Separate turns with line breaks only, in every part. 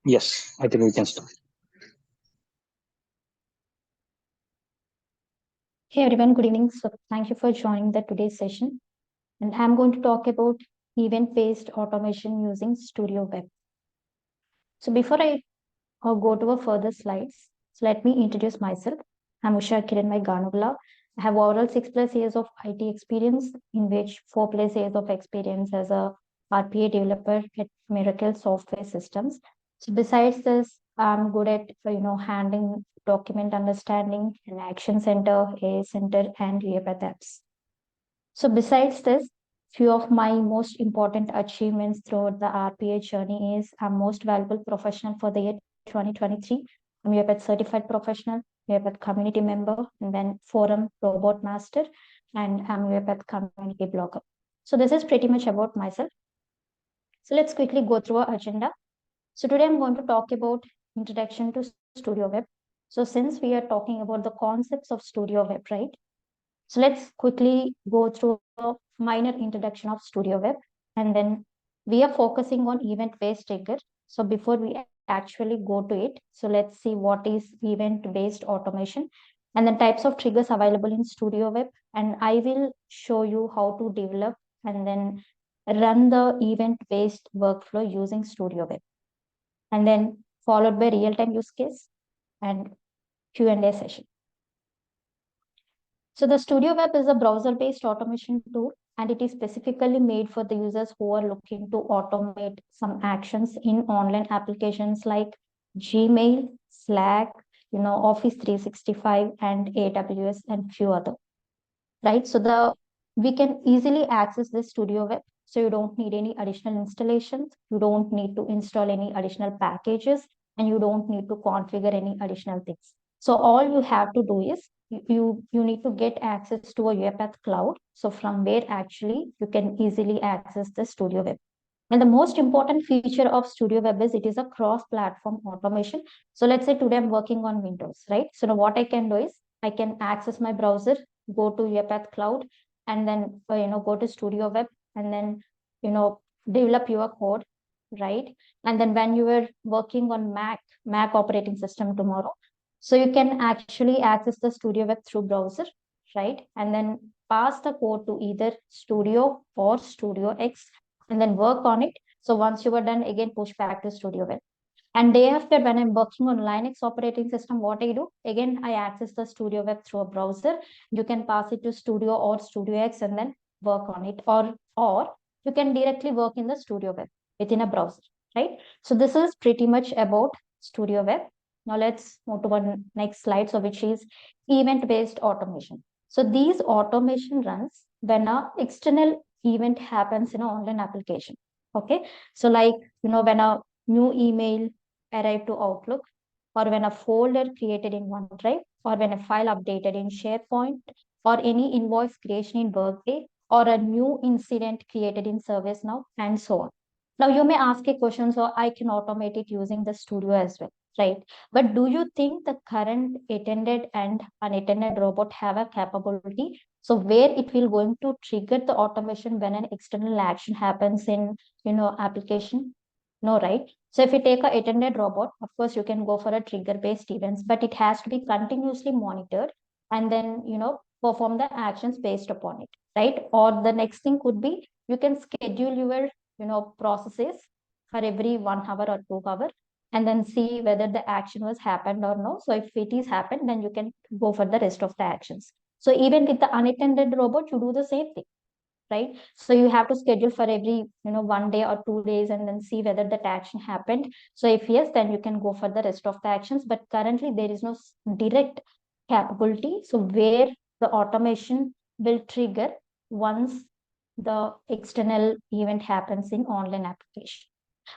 Yes, I think we can start.
Hey everyone, good evening. So thank you for joining the today's session. And I'm going to talk about event-based automation using StudioWeb. So before I go to a further slides, so let me introduce myself. I'm Usha Kiranmai Ganugla. I have overall 6+ years of IT experience, in which 4+ years of experience as a RPA developer at Miracle Software Systems. So besides this, I'm good at handling document understanding and Action Center, AI Center, and UiPath apps. So besides this, few of my most important achievements throughout the RPA journey is I'm most valuable professional for the year 2023. I'm UiPath certified professional, UiPath community member, and then forum robot master, and I'm UiPath community blogger. So this is pretty much about myself. So let's quickly go through our agenda. So today I'm going to talk about introduction to StudioWeb. So since we are talking about the concepts of StudioWeb, right? So let's quickly go through a minor introduction of StudioWeb, and then we are focusing on event-based trigger. So before we actually go to it, so let's see what is event-based automation and the types of triggers available in StudioWeb. And I will show you how to develop and then run the event-based workflow using StudioWeb, and then followed by real-time use case and Q&A session. So the StudioWeb is a browser-based automation tool, and it is specifically made for the users who are looking to automate some actions in online applications like Gmail, Slack, Office 365, and AWS, and few other. Right? So we can easily access this StudioWeb. So you don't need any additional installations, you don't need to install any additional packages, and you don't need to configure any additional things. So all you have to do is you need to get access to a UiPath Cloud. So from where actually you can easily access the StudioWeb. And the most important feature of StudioWeb is it is a cross-platform automation. So let's say today I'm working on Windows, right? So now what I can do is I can access my browser, go to UiPath Cloud, and then go to StudioWeb, and then develop your code, right? And then when you are working on Mac operating system tomorrow, so you can actually access the StudioWeb through browser, right? And then pass the code to either Studio or Studio X, and then work on it. So once you are done, again push back to StudioWeb. And day after, when I'm working on Linux operating system, what I do, again, I access the StudioWeb through a browser. You can pass it to Studio or Studio X and then work on it. Or you can directly work in the StudioWeb within a browser, right? So this is pretty much about StudioWeb. Now let's move to one next slide, so which is event-based automation. So these automation runs when an external event happens in an online application. Okay, so like when a new email arrived to Outlook, or when a folder created in OneDrive, or when a file updated in SharePoint, or any invoice creation in Workday, or a new incident created in ServiceNow, and so on. Now you may ask a question, so I can automate it using the Studio as well, right? But do you think the current attended and unattended robot have a capability? So where it will going to trigger the automation when an external action happens in application? No, right? So if you take a attended robot, of course you can go for a trigger-based events, but it has to be continuously monitored and then perform the actions based upon it, right? Or the next thing could be you can schedule your processes for every 1 hour or 2 hour, and then see whether the action was happened or no. So if it is happened, then you can go for the rest of the actions. So even with the unattended robot, you do the same thing, right? So you have to schedule for every 1 day or 2 days and then see whether that action happened. So if yes, then you can go for the rest of the actions. But currently there is no direct capability, so where the automation will trigger once the external event happens in online application.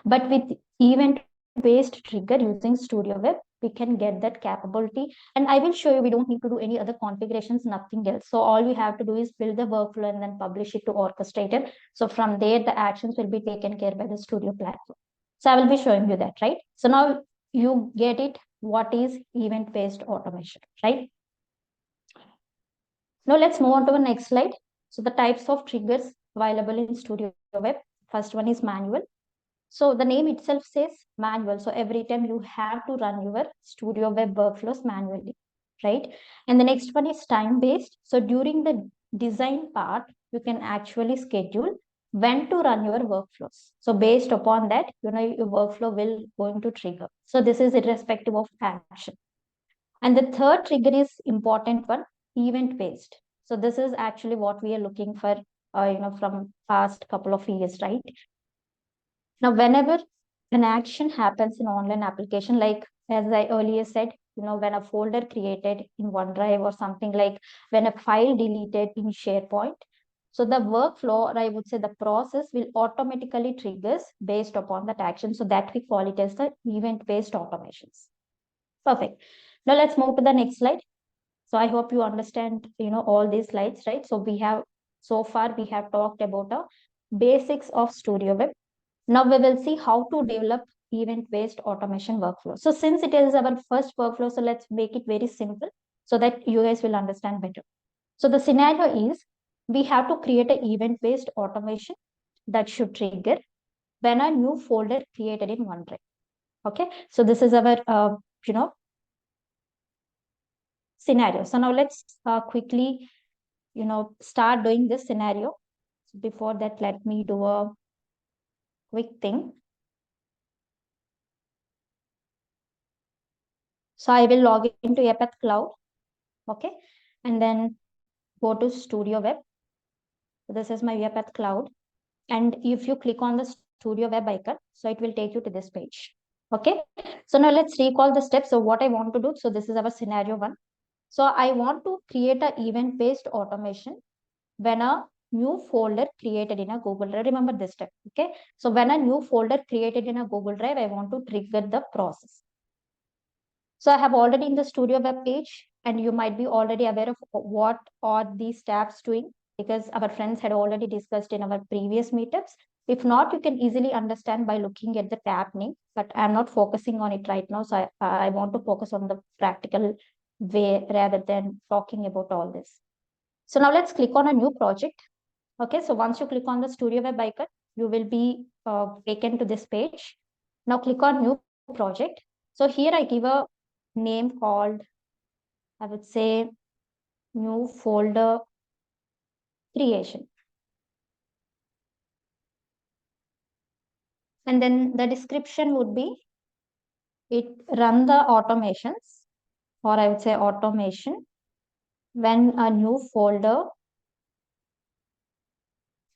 But with event based trigger using StudioWeb, we can get that capability. And I will show you, we don't need to do any other configurations, nothing else. So all we have to do is build the workflow and then publish it to Orchestrator. So from there, the actions will be taken care by the Studio platform. So I will be showing you that, right? So now you get it, what is event-based automation, right? Now let's move on to the next slide. So the types of triggers available in StudioWeb. First one is manual. So the name itself says manual. So every time you have to run your StudioWeb workflows manually, right? And the next one is time-based. So during the design part, you can actually schedule when to run your workflows. So based upon that, your workflow will going to trigger. So this is irrespective of action. And the third trigger is important one, event-based. So this is actually what we are looking for, from past couple of years, right? Now, whenever an action happens in online application, like as I earlier said, when a folder created in OneDrive or something like when a file deleted in SharePoint, so the workflow, or I would say the process will automatically triggers based upon that action. So that we call it as the event-based automations. Perfect. Now let's move to the next slide. So I hope you understand, all these slides, right? So far we have talked about the basics of StudioWeb. Now we will see how to develop event-based automation workflow. So since it is our first workflow, so let's make it very simple so that you guys will understand better. So the scenario is we have to create an event-based automation that should trigger when a new folder created in OneDrive. Okay, so this is our scenario. So now let's quickly start doing this scenario. So before that, let me do a quick thing. So I will log into UiPath Cloud, okay, and then go to StudioWeb. So this is my UiPath Cloud, and if you click on the StudioWeb icon, so it will take you to this page, okay. So now let's recall the steps. So what I want to do, so this is our scenario one. So I want to create an event-based automation when a new folder created in a Google Drive. Remember this step, okay? So when a new folder created in a Google Drive, I want to trigger the process. So I have already in the StudioWeb page, and you might be already aware of what are these tabs doing because our friends had already discussed in our previous meetups. If not, you can easily understand by looking at the tab name, but I'm not focusing on it right now. So I want to focus on the practical way rather than talking about all this. So now let's click on a new project. Okay, so once you click on the StudioWeb icon, you will be taken to this page. Now click on new project. So here I give a name called, I would say, new folder creation. And then the description would be, it run the automations, or I would say automation, when a new folder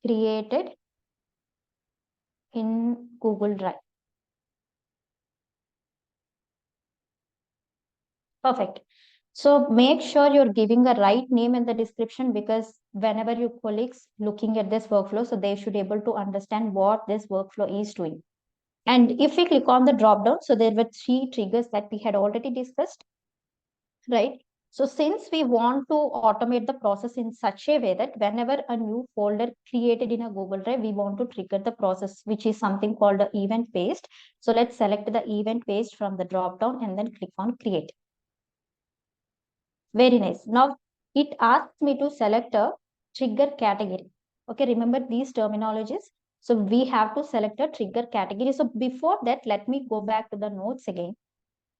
created in Google Drive. Perfect. So make sure you're giving the right name in the description because whenever your colleagues looking at this workflow, so they should be able to understand what this workflow is doing. And if we click on the drop down, so there were three triggers that we had already discussed, right? So since we want to automate the process in such a way that whenever a new folder created in a Google Drive, we want to trigger the process, which is something called the event based. So let's select the event based from the drop down and then click on create. Very nice. Now it asks me to select a trigger category. Okay, remember these terminologies. So we have to select a trigger category. So before that, let me go back to the notes again.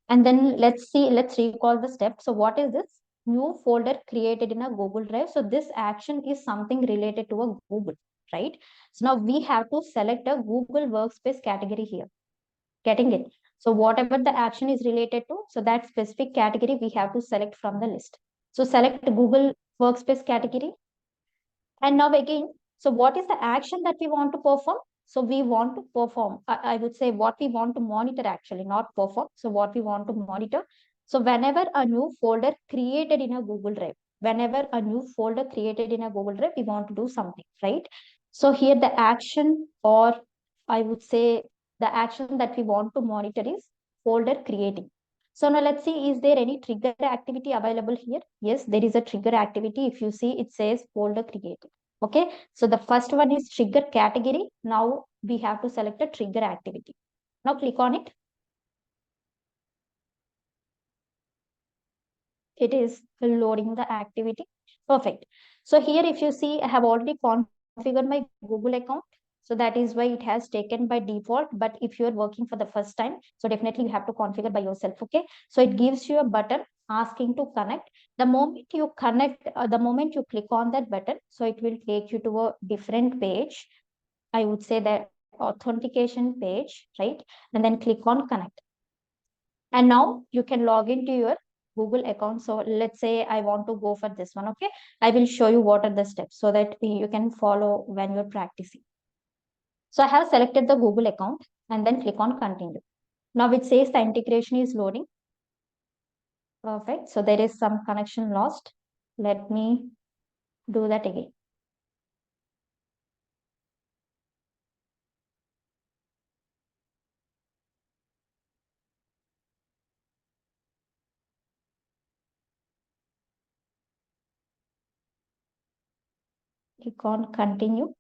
And then let's recall the steps. So what is this? New folder created in a Google Drive. So this action is something related to a Google, right? So now we have to select a Google Workspace category here. Getting it? So whatever the action is related to, so that specific category we have to select from the list. So select Google Workspace category. And now again, so what is the action that we want to perform? So we want to perform, I would say what we want to monitor actually, not perform. So what we want to monitor. So whenever a new folder created in a Google Drive, whenever a new folder created in a Google Drive, we want to do something, right? So here the action, or I would say the action that we want to monitor is folder creating. So now let's see, is there any trigger activity available here? Yes, there is a trigger activity. If you see, it says folder created. Okay, so the first one is trigger category. Now we have to select a trigger activity. Now click on it. It is loading the activity. Perfect. So here, if you see, I have already configured my Google account. So that is why it has taken by default. But if you're working for the first time, so definitely you have to configure by yourself. Okay. So it gives you a button asking to connect. The moment you connect, the moment you click on that button, so it will take you to a different page. I would say that authentication page, right? And then click on connect. And now you can log into your Google account. So let's say I want to go for this one. Okay. I will show you what are the steps so that you can follow when you're practicing. So I have selected the Google account and then click on continue. Now it says the integration is loading. Perfect. So there is some connection lost. Let me do that again. Click on continue.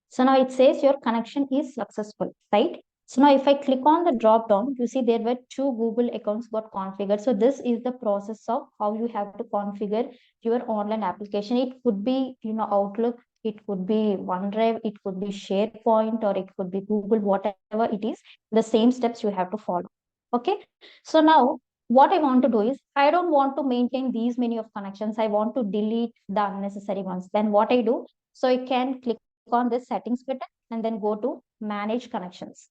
So now it says your connection is successful, right? So now if I click on the drop down, you see there were two Google accounts got configured. So this is the process of how you have to configure your online application. It could be, Outlook, it could be OneDrive, it could be SharePoint, or it could be Google, whatever it is, the same steps you have to follow. Okay. So now what I want to do is I don't want to maintain these many of connections. I want to delete the unnecessary ones. Then what I do, so I can click on this settings button and then go to manage connections.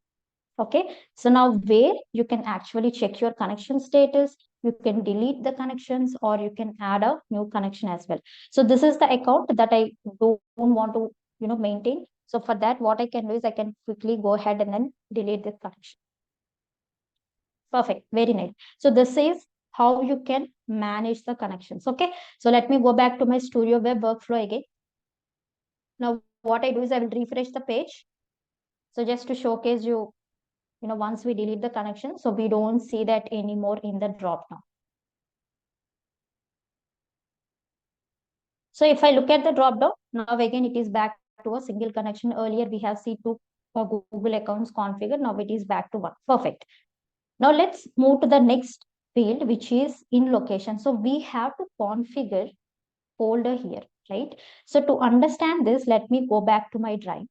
Okay. So now where you can actually check your connection status, you can delete the connections or you can add a new connection as well. So this is the account that I don't want to, maintain. So for that, what I can do is I can quickly go ahead and then delete this connection. Perfect. Very nice. So this is how you can manage the connections. Okay. So let me go back to my StudioWeb workflow again. Now what I do is I will refresh the page. So just to showcase you, once we delete the connection, so we don't see that anymore in the drop down. So if I look at the drop down, now again it is back to a single connection. Earlier we have seen two Google accounts configured. Now it is back to one. Perfect. Now let's move to the next field, which is in location. So we have to configure folder here, right? So to understand this, let me go back to my drive.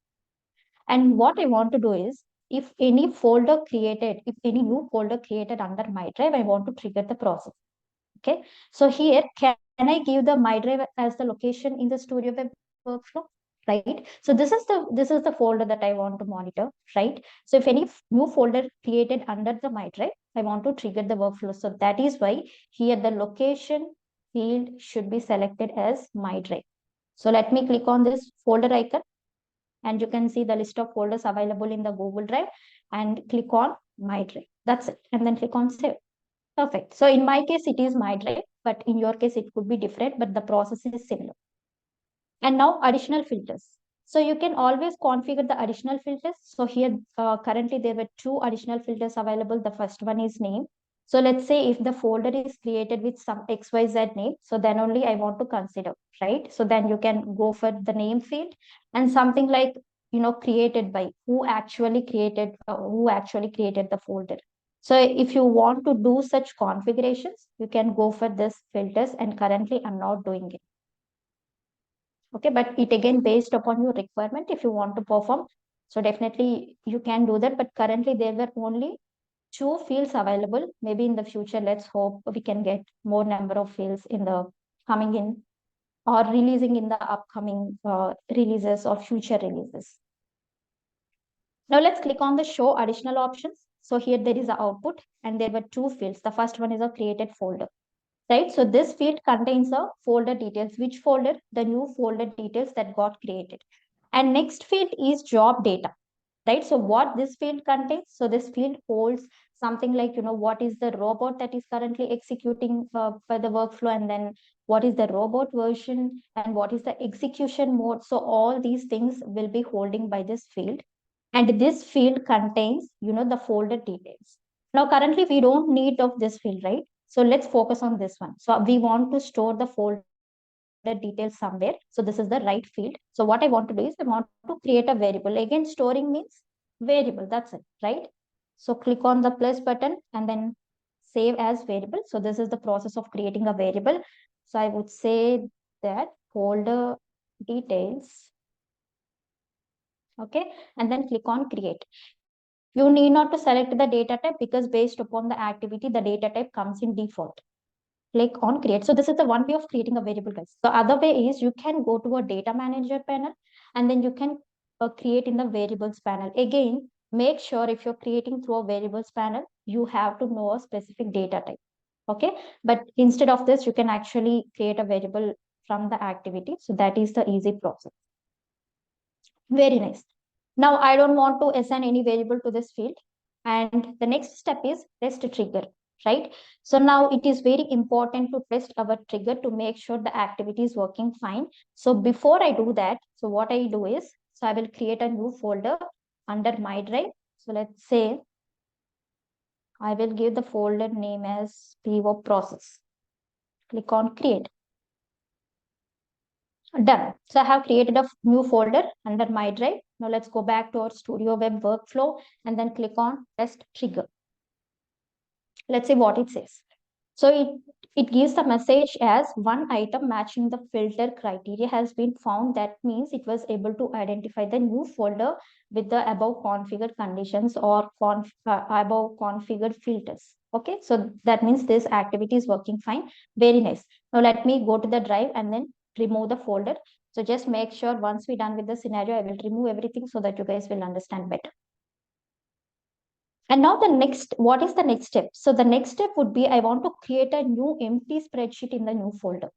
And what I want to do is, if any new folder created under my drive, I want to trigger the process. Okay. So here, can I give the my drive as the location in the StudioWeb workflow? Right. So this is the folder that I want to monitor, right? So if any new folder created under the my drive, I want to trigger the workflow. So that is why here the location field should be selected as my drive. So let me click on this folder icon and you can see the list of folders available in the Google Drive and click on my drive. That's it. And then click on save. Perfect. So in my case, it is my drive, but in your case, it could be different, but the process is similar. And now additional filters. So you can always configure the additional filters. So here, currently there were two additional filters available. The first one is name. So let's say if the folder is created with some XYZ name, so then only I want to consider, right? So then you can go for the name field and something like, created by who actually created the folder. So if you want to do such configurations, you can go for this filters, and currently I'm not doing it. Okay, but it again based upon your requirement if you want to perform. So definitely you can do that, but currently there were only two fields available. Maybe in the future, let's hope we can get more number of fields in the coming in or releasing in the upcoming releases or future releases. Now let's click on the show additional options. So here there is an output and there were two fields. The first one is a created folder, right? So this field contains a folder details. Which folder? The new folder details that got created. And next field is job data, right? So what this field contains? So this field holds something like, what is the robot that is currently executing for the workflow, and then what is the robot version and what is the execution mode. So all these things will be holding by this field. And this field contains, the folder details. Now, currently we don't need of this field, right? So let's focus on this one. So we want to store the folder details somewhere. So this is the right field. So what I want to do is I want to create a variable. Again, storing means variable. That's it, right? So click on the plus button and then save as variable. So this is the process of creating a variable. So I would say that folder details. Okay, and then click on create. You need not to select the data type because based upon the activity, the data type comes in default. Click on create. So this is the one way of creating a variable, guys. The other way is you can go to a data manager panel and then you can create in the variables panel. Again, make sure if you're creating through a variables panel, you have to know a specific data type. Okay, but instead of this, you can actually create a variable from the activity. So that is the easy process. Very nice. Now I don't want to assign any variable to this field. And the next step is test trigger, right? So now it is very important to test our trigger to make sure the activity is working fine. So before I do that, so what I do is, so I will create a new folder under my drive. So let's say I will give the folder name as PO process. Click on create. Done. So I have created a new folder under my drive. Now let's go back to our StudioWeb workflow and then click on test trigger. Let's see what it says. So it gives the message as one item matching the filter criteria has been found. That means it was able to identify the new folder with the above configured conditions or above configured filters. Okay, so that means this activity is working fine. Very nice. Now let me go to the drive and then remove the folder. So just make sure once we're done with the scenario, I will remove everything so that you guys will understand better. And now what is the next step? So the next step would be, I want to create a new empty spreadsheet in the new folder.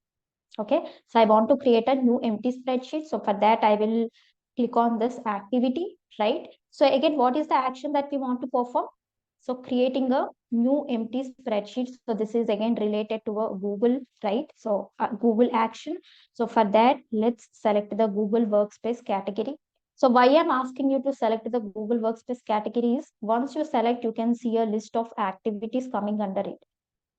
Okay, so I want to create a new empty spreadsheet. So for that, I will click on this activity, right? So again, what is the action that we want to perform? So creating a new empty spreadsheet. So this is again related to a Google, right? So Google action. So for that, let's select the Google Workspace category. So why I'm asking you to select the Google Workspace category is, once you select, you can see a list of activities coming under it.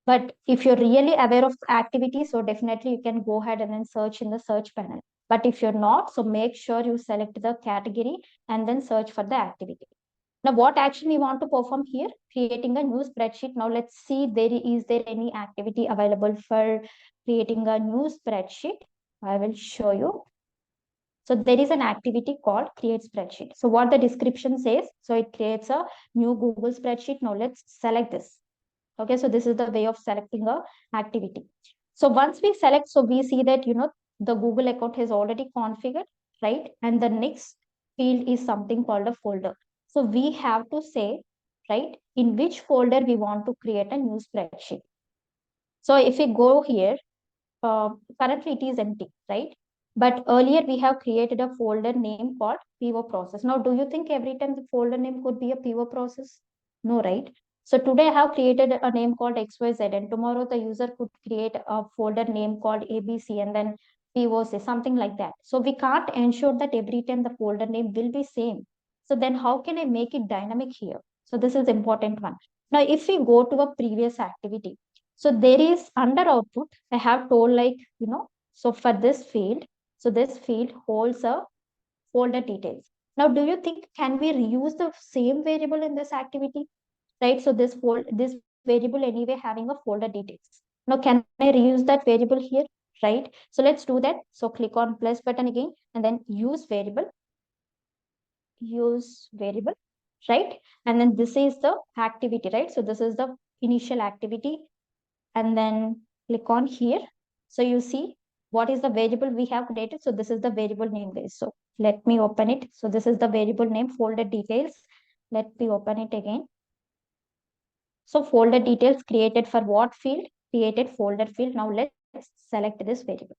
But if you're really aware of activities, so definitely you can go ahead and then search in the search panel. But if you're not, so make sure you select the category and then search for the activity. Now, what action we want to perform here? Creating a new spreadsheet. Now, let's see, is there any activity available for creating a new spreadsheet? I will show you. So there is an activity called create spreadsheet. So what the description says, so it creates a new Google spreadsheet. Now let's select this. Okay, so this is the way of selecting a activity. So once we select, so we see that, the Google account is already configured, right? And the next field is something called a folder. So we have to say, right, in which folder we want to create a new spreadsheet. So if we go here, currently it is empty, right? But earlier we have created a folder name called PO process. Now, do you think every time the folder name could be a PO process? No, right? So today I have created a name called XYZ, and tomorrow the user could create a folder name called ABC and then POC, something like that. So we can't ensure that every time the folder name will be same. So then how can I make it dynamic here? So this is important one. Now, if we go to a previous activity, so there is under output, I have told like, so for this field, so this field holds a folder details. Now, do you think, can we reuse the same variable in this activity? Right? So this variable anyway having a folder details. Now, can I reuse that variable here? Right? So let's do that. So click on plus button again and then use variable, right? And then this is the activity, right? So this is the initial activity. And then click on here. So you see what is the variable we have created. So this is the variable name, guys. So let me open it. So this is the variable name, folder details. Let me open it again. So folder details created for what field? Created folder field. Now let's select this variable.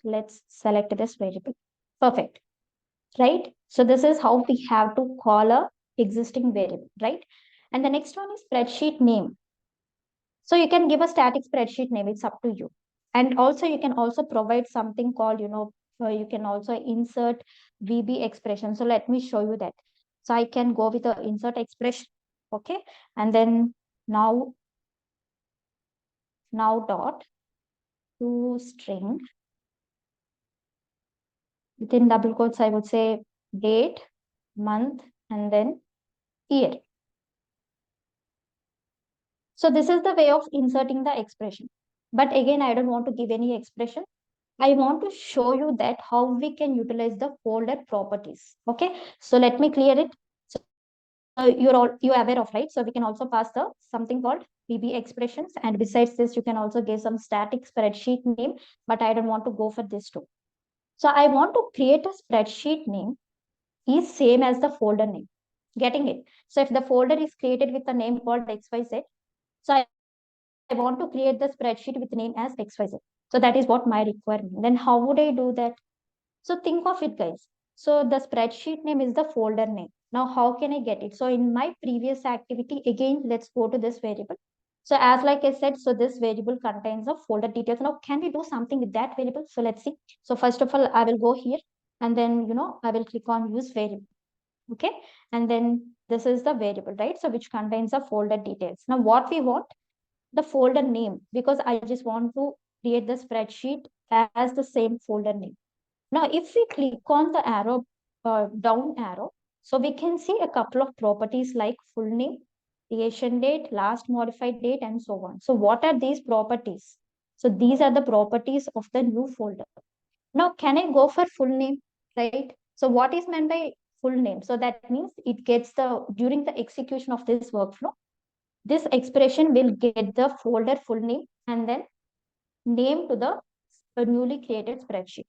Let's select this variable. Perfect. Right? So this is how we have to call a existing variable, right? And the next one is spreadsheet name. So you can give a static spreadsheet name, it's up to you. And also you can also provide something called, you can also insert VB expression. So let me show you that. So I can go with the insert expression, okay? And then now dot to string. Within double quotes, I would say date, month, and then year. So this is the way of inserting the expression. But again, I don't want to give any expression. I want to show you that how we can utilize the folder properties. Okay, so let me clear it. So you're aware of, right? So we can also pass the something called VB expressions, and besides this, you can also give some static spreadsheet name. But I don't want to go for this too. So I want to create a spreadsheet name is same as the folder name. Getting it? So if the folder is created with a name called XYZ, so I want to create the spreadsheet with name as XYZ. So that is what my requirement. Then how would I do that? So think of it, guys. So the spreadsheet name is the folder name. Now, how can I get it? So in my previous activity, again, let's go to this variable. So as like I said, so this variable contains the folder details. Now, can we do something with that variable? So let's see. So first of all, I will go here and then, I will click on use variable. Okay. And then this is the variable, right? So which contains the folder details. Now, what we want, the folder name, because I just want to create the spreadsheet as the same folder name. Now, if we click on the arrow, down arrow, so we can see a couple of properties like full name, creation date, last modified date, and so on. So what are these properties? So these are the properties of the new folder. Now, can I go for full name, right? So what is meant by full name? So that means it gets during the execution of this workflow, this expression will get the folder full name and then name to the newly created spreadsheet.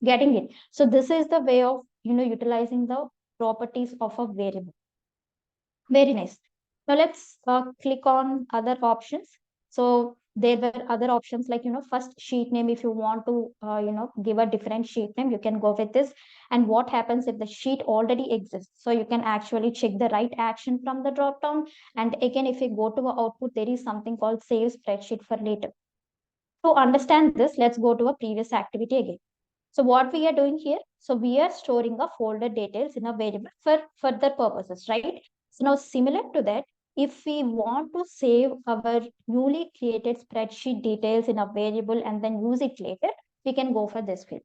Getting it? So this is the way of utilizing the properties of a variable. Very nice. Now let's click on other options. So there were other options like first sheet name. If you want to give a different sheet name, you can go with this. And what happens if the sheet already exists? So you can actually check the right action from the drop down. And again, if you go to our output, there is something called save spreadsheet for later. To understand this, let's go to a previous activity again. So what we are doing here, so we are storing a folder details in a variable for further purposes, right? So now similar to that, if we want to save our newly created spreadsheet details in a variable and then use it later, we can go for this field.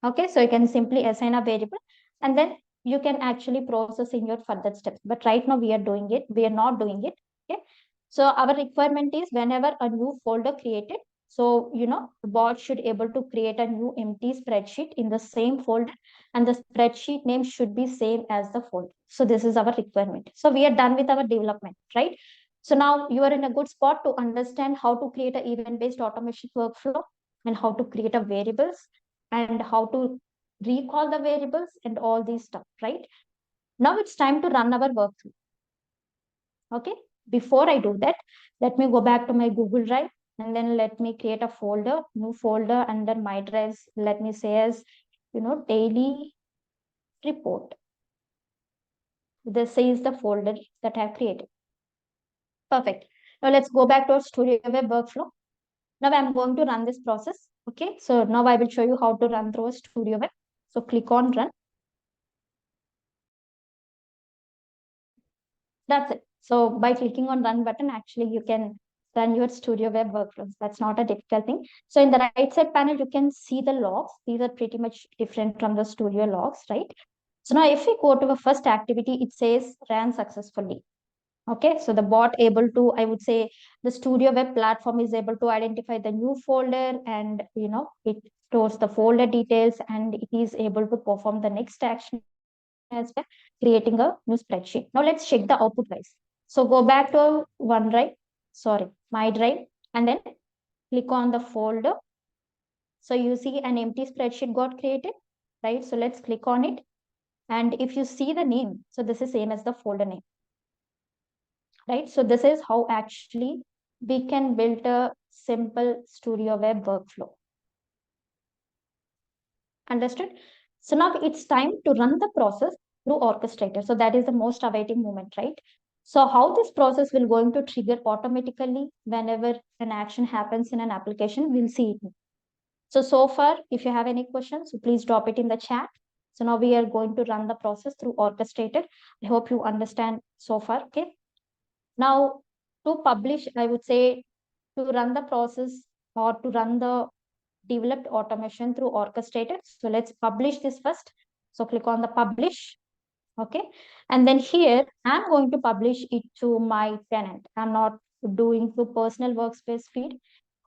Okay, so you can simply assign a variable and then you can actually process in your further steps. But right now we are doing it, we are not doing it. Okay, so our requirement is whenever a new folder created, so, the bot should able to create a new empty spreadsheet in the same folder and the spreadsheet name should be same as the folder. So this is our requirement. So we are done with our development, right? So now you are in a good spot to understand how to create an event-based automation workflow and how to create a variables and how to recall the variables and all these stuff, right? Now it's time to run our workflow. Okay, before I do that, let me go back to my Google Drive and then let me create a folder, new folder under my drives. Let me say as, daily report. This is the folder that I have created. Perfect. Now let's go back to our StudioWeb workflow. Now I'm going to run this process. Okay, so now I will show you how to run through a StudioWeb. So click on run. That's it. So by clicking on run button, actually you can run your StudioWeb workflows. That's not a difficult thing. So in the right side panel, you can see the logs. These are pretty much different from the Studio logs, right? So now if we go to the first activity, it says ran successfully. Okay, so the bot able to, I would say the StudioWeb platform is able to identify the new folder and, it stores the folder details and it is able to perform the next action as well, creating a new spreadsheet. Now let's check the output guys. So go back to OneDrive, sorry, my drive, and then click on the folder. So you see an empty spreadsheet got created, right? So let's click on it. And if you see the name, so this is same as the folder name, right? So this is how actually we can build a simple StudioWeb workflow. Understood? So now it's time to run the process through Orchestrator. So that is the most awaiting moment, right? So how this process will going to trigger automatically whenever an action happens in an application, we'll see it. So far, if you have any questions, so please drop it in the chat. So now we are going to run the process through Orchestrator. I hope you understand so far, okay? Now, to publish, I would say to run the process or to run the developed automation through Orchestrator. So let's publish this first. So click on the publish. Okay. And then here, I'm going to publish it to my tenant. I'm not doing through personal workspace feed.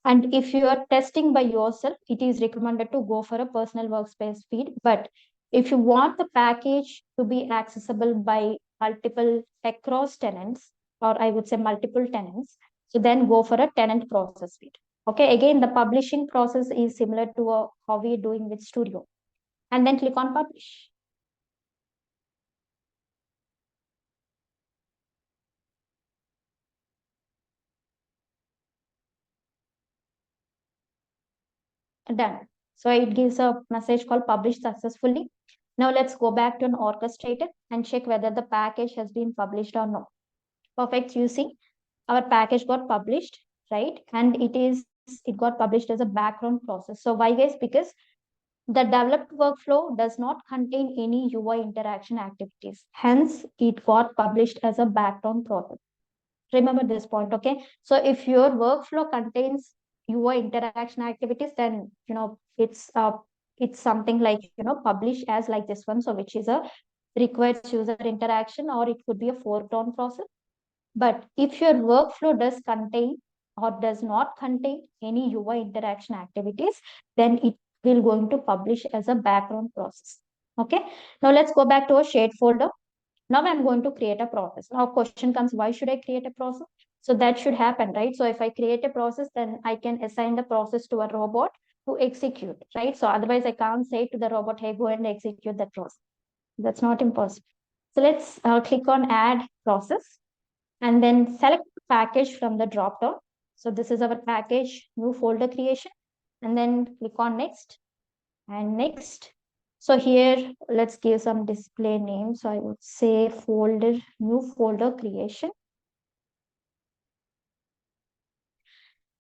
And if you are testing by yourself, it is recommended to go for a personal workspace feed. But if you want the package to be accessible by multiple across tenants, or I would say multiple tenants, so then go for a tenant process feed. Okay, again, the publishing process is similar to how we're doing with Studio. And then click on publish. Done. So it gives a message called published successfully. Now let's go back to an orchestrator and check whether the package has been published or not. Perfect. You see, our package got published, right? And it got published as a background process. So why, guys? Because the developed workflow does not contain any UI interaction activities. Hence, it got published as a background process. Remember this point, okay? So if your workflow contains UI interaction activities, then it's something like publish as like this one, so which is a requires user interaction, or it could be a foreground process. But if your workflow does contain or does not contain any UI interaction activities, then it will going to publish as a background process. Okay. Now let's go back to a shared folder. Now I'm going to create a process. Now question comes, why should I create a process? So that should happen, right? So if I create a process, then I can assign the process to a robot to execute, right? So otherwise I can't say to the robot, hey, go and execute that process. That's not impossible. So let's click on add process and then select package from the drop down. So this is our package, new folder creation, and then click on next and next. So here, let's give some display name. So I would say folder, new folder creation.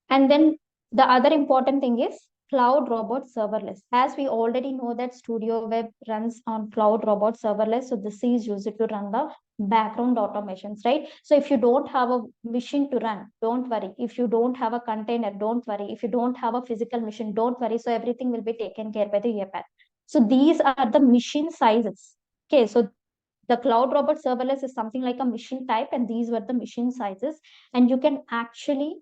And then the other important thing is Cloud Robot Serverless. As we already know that StudioWeb runs on Cloud Robot Serverless. So this is used to run the background automations, right? So if you don't have a machine to run, don't worry. If you don't have a container, don't worry. If you don't have a physical machine, don't worry. So everything will be taken care by the UiPath. So these are the machine sizes. Okay, so the Cloud Robot Serverless is something like a machine type, and these were the machine sizes. And you can actually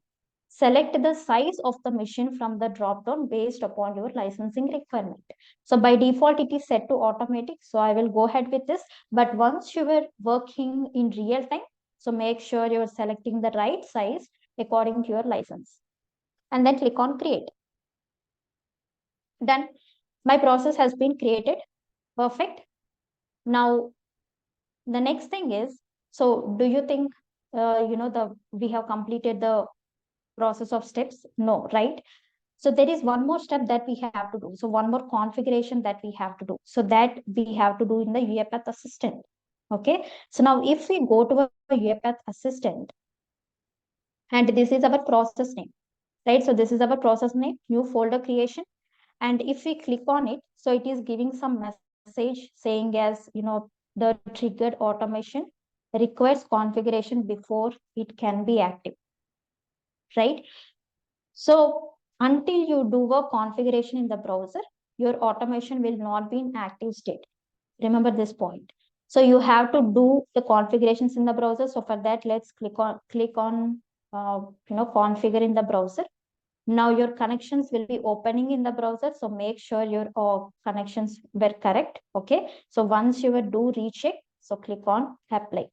select the size of the machine from the drop down based upon your licensing requirement. So by default, it is set to automatic. So I will go ahead with this. But once you were working in real time, so make sure you're selecting the right size according to your license. And then click on create. Done. My process has been created. Perfect. Now, the next thing is, so do you think, we have completed the process of steps? No, right? So there is one more step that we have to do. So one more configuration that we have to do. So that we have to do in the UiPath Assistant. Okay. So now if we go to a UiPath Assistant, and this is our process name, right? So this is our process name, new folder creation. And if we click on it, so it is giving some message saying as, the triggered automation requires configuration before it can be active, right? So until you do a configuration in the browser, your automation will not be in active state. Remember this point. So you have to do the configurations in the browser. So for that, let's click on configure in the browser. Now your connections will be opening in the browser. So make sure your connections were correct. Okay. So once you will do recheck, so click on apply.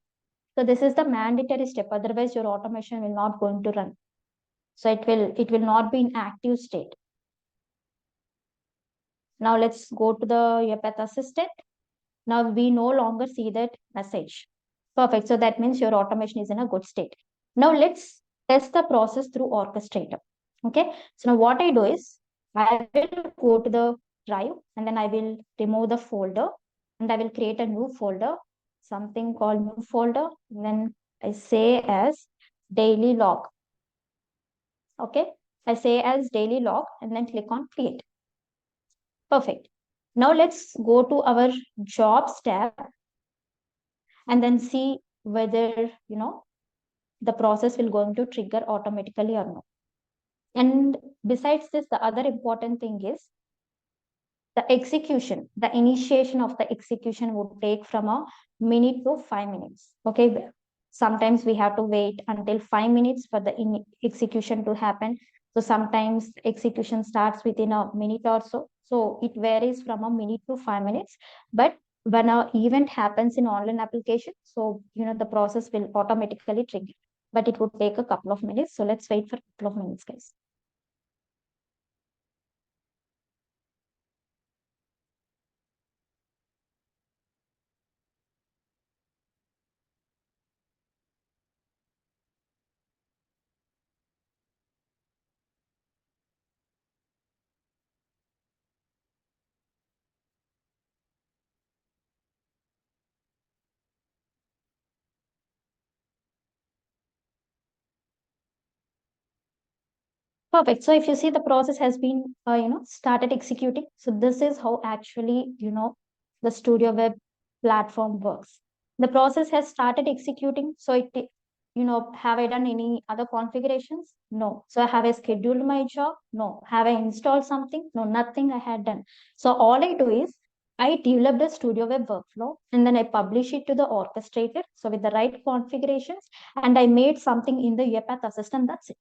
So this is the mandatory step. Otherwise, your automation will not going to run. So it will not be in active state. Now let's go to the UiPath Assistant. Now we no longer see that message. Perfect. So that means your automation is in a good state. Now let's test the process through Orchestrator. Okay. So now what I do is I will go to the drive and then I will remove the folder and I will create a new folder, something called new folder. And then I say as daily log. Okay. I say as daily log and then click on create. Perfect. Now let's go to our jobs tab and then see whether, the process will going to trigger automatically or not. And besides this, the other important thing is the execution, the initiation of the execution would take from a minute to 5 minutes. Okay. Sometimes we have to wait until 5 minutes for the execution to happen. So sometimes execution starts within a minute or so. So it varies from a minute to 5 minutes. But when an event happens in online application, so the process will automatically trigger. But it would take a couple of minutes. So let's wait for a couple of minutes, guys. Perfect. So if you see the process has been, started executing. So this is how actually, the StudioWeb platform works. The process has started executing. So have I done any other configurations? No. So have I scheduled my job? No. Have I installed something? No, nothing I had done. So all I do is I developed a StudioWeb workflow and then I publish it to the orchestrator. So with the right configurations, and I made something in the UiPath assistant. That's it.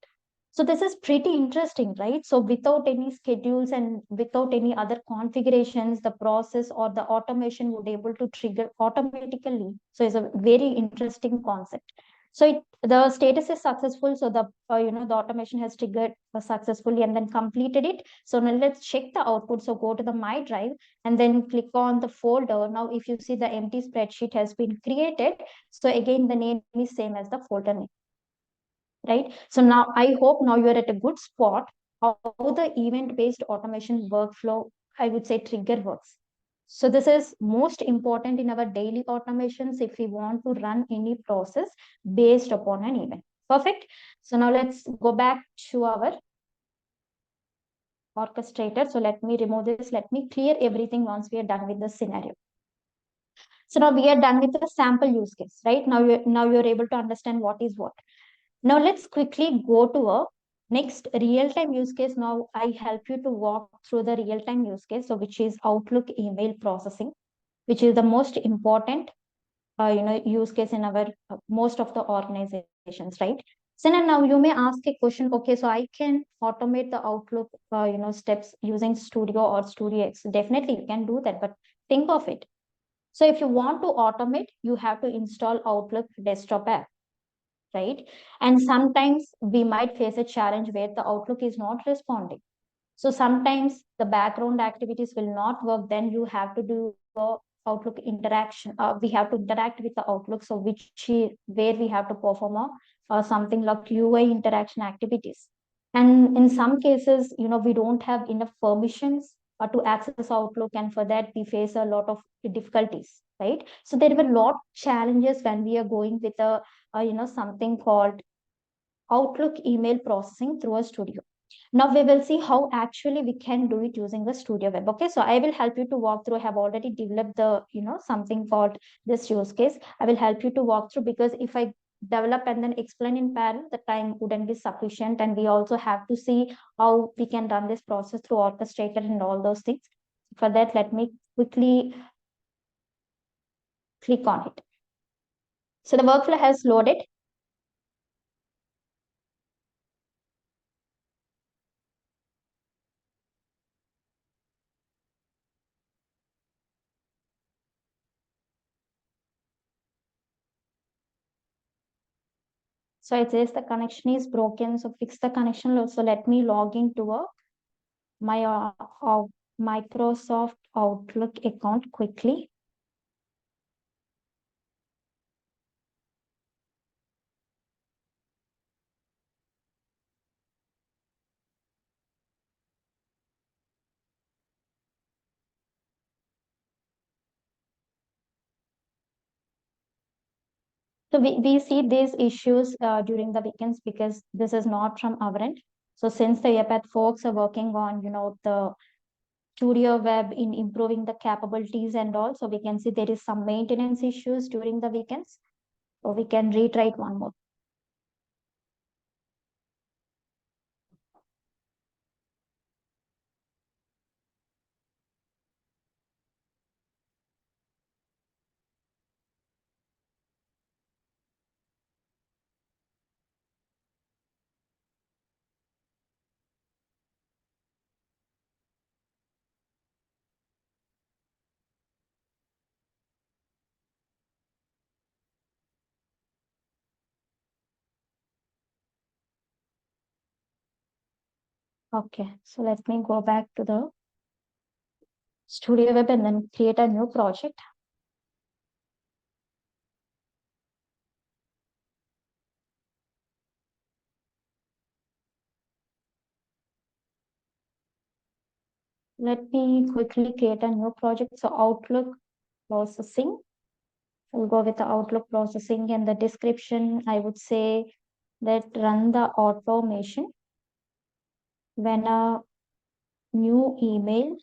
So this is pretty interesting, right? So without any schedules and without any other configurations, the process or the automation would able to trigger automatically. So it's a very interesting concept. So the status is successful. So the automation has triggered successfully and then completed it. So now let's check the output. So go to the My Drive and then click on the folder. Now, if you see the empty spreadsheet has been created. So again, the name is same as the folder name, right? So now I hope now you're at a good spot how the event-based automation workflow, I would say, trigger works. So this is most important in our daily automations if we want to run any process based upon an event. Perfect. So now let's go back to our orchestrator. So let me remove this. Let me clear everything once we are done with the scenario. So now we are done with the sample use case, right? Now you're able to understand what is what. Now let's quickly go to a next real-time use case. Now I help you to walk through the real-time use case, so which is Outlook email processing, which is the most important use case in our most of the organizations, right? So now you may ask a question, okay, so I can automate the Outlook steps using Studio or Studio X. Definitely you can do that, but think of it. So if you want to automate, you have to install Outlook desktop app, right? And sometimes we might face a challenge where the Outlook is not responding. So sometimes the background activities will not work. Then you have to do a Outlook interaction. We have to interact with the Outlook. So where we have to perform something like UI interaction activities. And in some cases, we don't have enough permissions to access Outlook, and for that we face a lot of difficulties, right? So there were a lot of challenges when we are going with a something called Outlook email processing through a studio. Now we will see how actually we can do it using the StudioWeb. Okay, so I will help you to walk through. I have already developed the something called this use case. I will help you to walk through, because if I develop and then explain in parallel, the time wouldn't be sufficient, and we also have to see how we can run this process through Orchestrator and all those things. For that, let me quickly click on it. So the workflow has loaded. So it says the connection is broken. So fix the connection. So let me log into my Microsoft Outlook account quickly. So we see these issues during the weekends because this is not from our end. So since the UiPath folks are working on, the StudioWeb in improving the capabilities and all, so we can see there is some maintenance issues during the weekends. So we can retry it one more. Okay, so let me go back to the StudioWeb and then create a new project. Let me quickly create a new project. So Outlook processing. We'll go with the Outlook processing, and the description, I would say that run the automation when a new email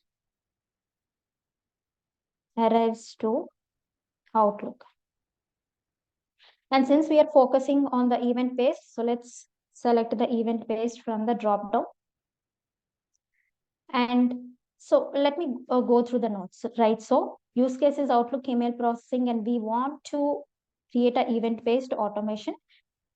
arrives to Outlook. And since we are focusing on the event based, so let's select the event based from the drop down. And so let me go through the notes, right? So use case is Outlook email processing, and we want to create an event based automation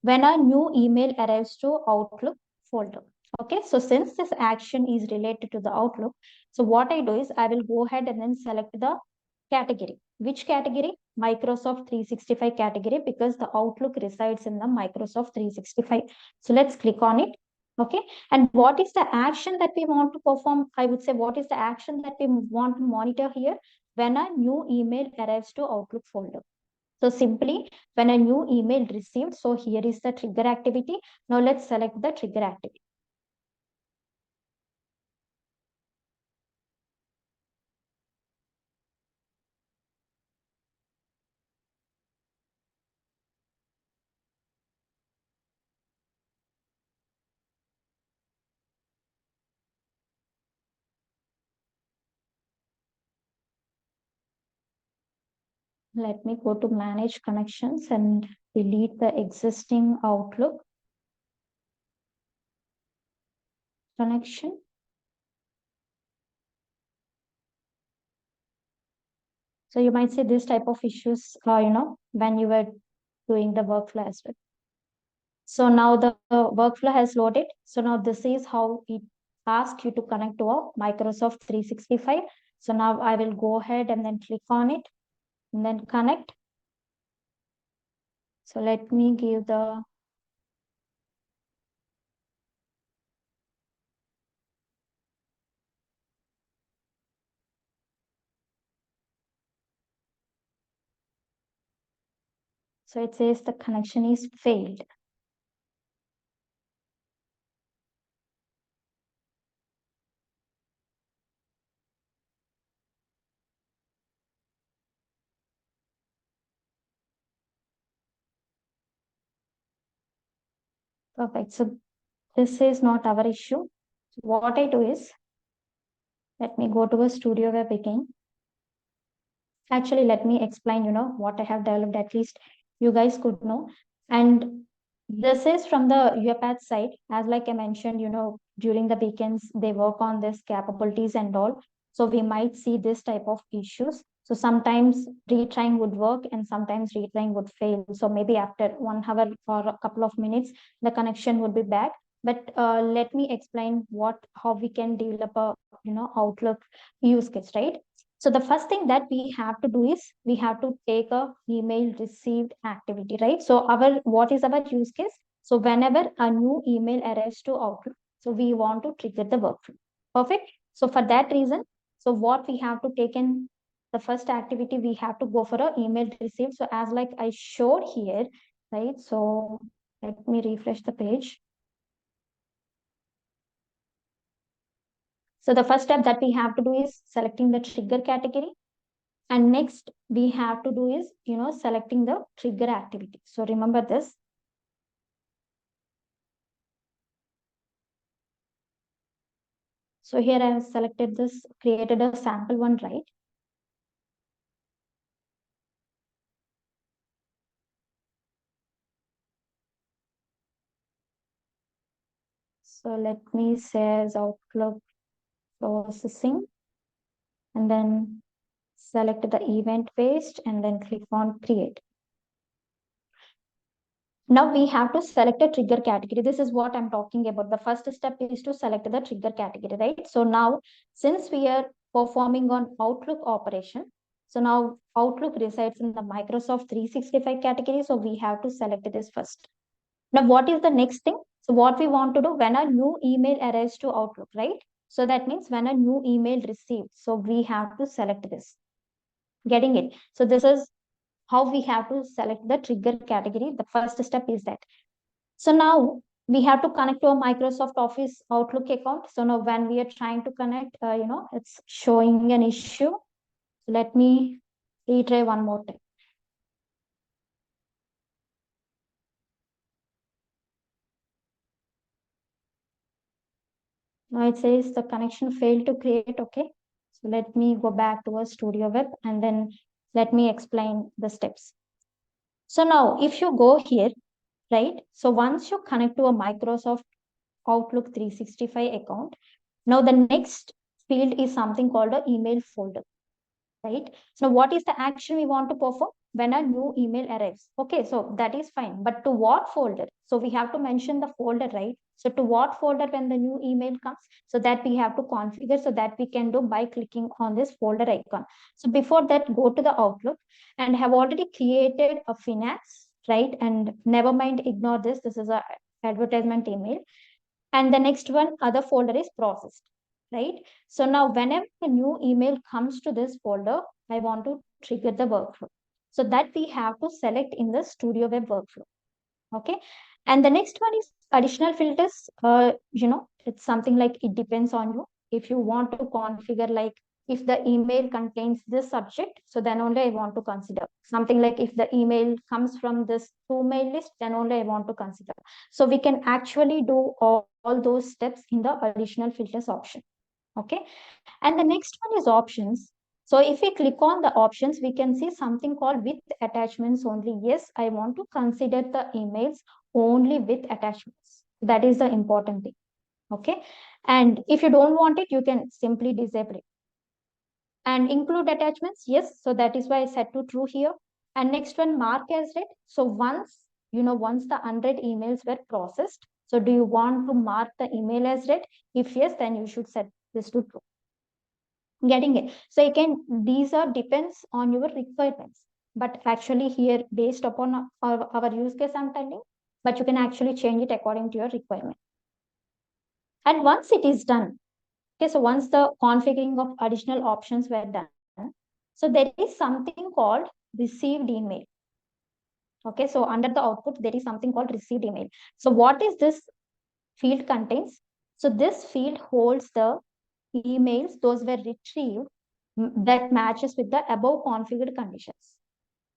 when a new email arrives to Outlook folder. Okay, so since this action is related to the Outlook, so what I do is I will go ahead and then select the category. Which category? Microsoft 365 category, because the Outlook resides in the Microsoft 365. So let's click on it. Okay, and what is the action that we want to perform? I would say, what is the action that we want to monitor here when a new email arrives to Outlook folder? So simply when a new email received, so here is the trigger activity. Now let's select the trigger activity. Let me go to manage connections and delete the existing Outlook connection. So you might see this type of issues, when you were doing the workflow as well. So now the workflow has loaded. So now this is how it asks you to connect to a Microsoft 365. So now I will go ahead and then click on it and then connect. So let me give the So it says the connection is failed. Perfect. So this is not our issue. So what I do is, let me go to a StudioWeb again. Actually, let me explain, what I have developed, at least you guys could know. And this is from the UiPath side. As like I mentioned, during the weekends, they work on this capabilities and all. So we might see this type of issues. So sometimes retrying would work and sometimes retrying would fail. So maybe after 1 hour or a couple of minutes, the connection would be back. But let me explain how we can develop a, Outlook use case, right? So the first thing that we have to do is we have to take a email received activity, right? So what is our use case? So whenever a new email arrives to Outlook, so we want to trigger the workflow. Perfect. So for that reason, so what we have to take in the first activity, we have to go for a email received. So as like I showed here, right? So let me refresh the page. So the first step that we have to do is selecting the trigger category. And next we have to do is, selecting the trigger activity. So remember this. So here I have selected this, created a sample one, right? So let me say as Outlook processing and then select the event based and then click on create. Now we have to select a trigger category. This is what I'm talking about. The first step is to select the trigger category, right? So now, since we are performing on Outlook operation, so now Outlook resides in the Microsoft 365 category. So we have to select this first. Now, what is the next thing? So what we want to do when a new email arrives to Outlook, right? So that means when a new email received, so we have to select this. Getting it? So this is how we have to select the trigger category. The first step is that. So now we have to connect to a Microsoft Office Outlook account. So now when we are trying to connect, it's showing an issue. Let me retry one more time. Now it says the connection failed to create. Okay. So let me go back to a StudioWeb and then let me explain the steps. So now if you go here, right? So once you connect to a Microsoft Outlook 365 account, now the next field is something called a email folder, right? So what is the action we want to perform when a new email arrives? Okay, so that is fine. But to what folder? So we have to mention the folder, right? So to what folder when the new email comes? So that we have to configure, so that we can do by clicking on this folder icon. So before that, go to the Outlook and have already created a finance, right? And never mind, ignore this. This is a advertisement email. And the next one, other folder is processed, right? So now whenever a new email comes to this folder, I want to trigger the workflow. So that we have to select in the StudioWeb workflow. Okay. And the next one is additional filters. It's something like it depends on you. If you want to configure, like if the email contains this subject, so then only I want to consider something like if the email comes from this to mail list, then only I want to consider. So we can actually do all those steps in the additional filters option. Okay. And the next one is options. So if we click on the options, we can see something called with attachments only. Yes, I want to consider the emails only with attachments. That is the important thing. Okay. And if you don't want it, you can simply disable it. And include attachments. Yes. So that is why I set to true here. And next one, mark as read. So once the 100 emails were processed, so do you want to mark the email as read? If yes, then you should set this to true. Getting it? So again, these are depends on your requirements, but actually here based upon our use case I'm telling, but you can actually change it according to your requirement. And once it is done, okay, so once the configuring of additional options were done, so there is something called received email. Okay, so under the output there is something called received email. So what is this field contains? So this field holds the emails those were retrieved that matches with the above configured conditions.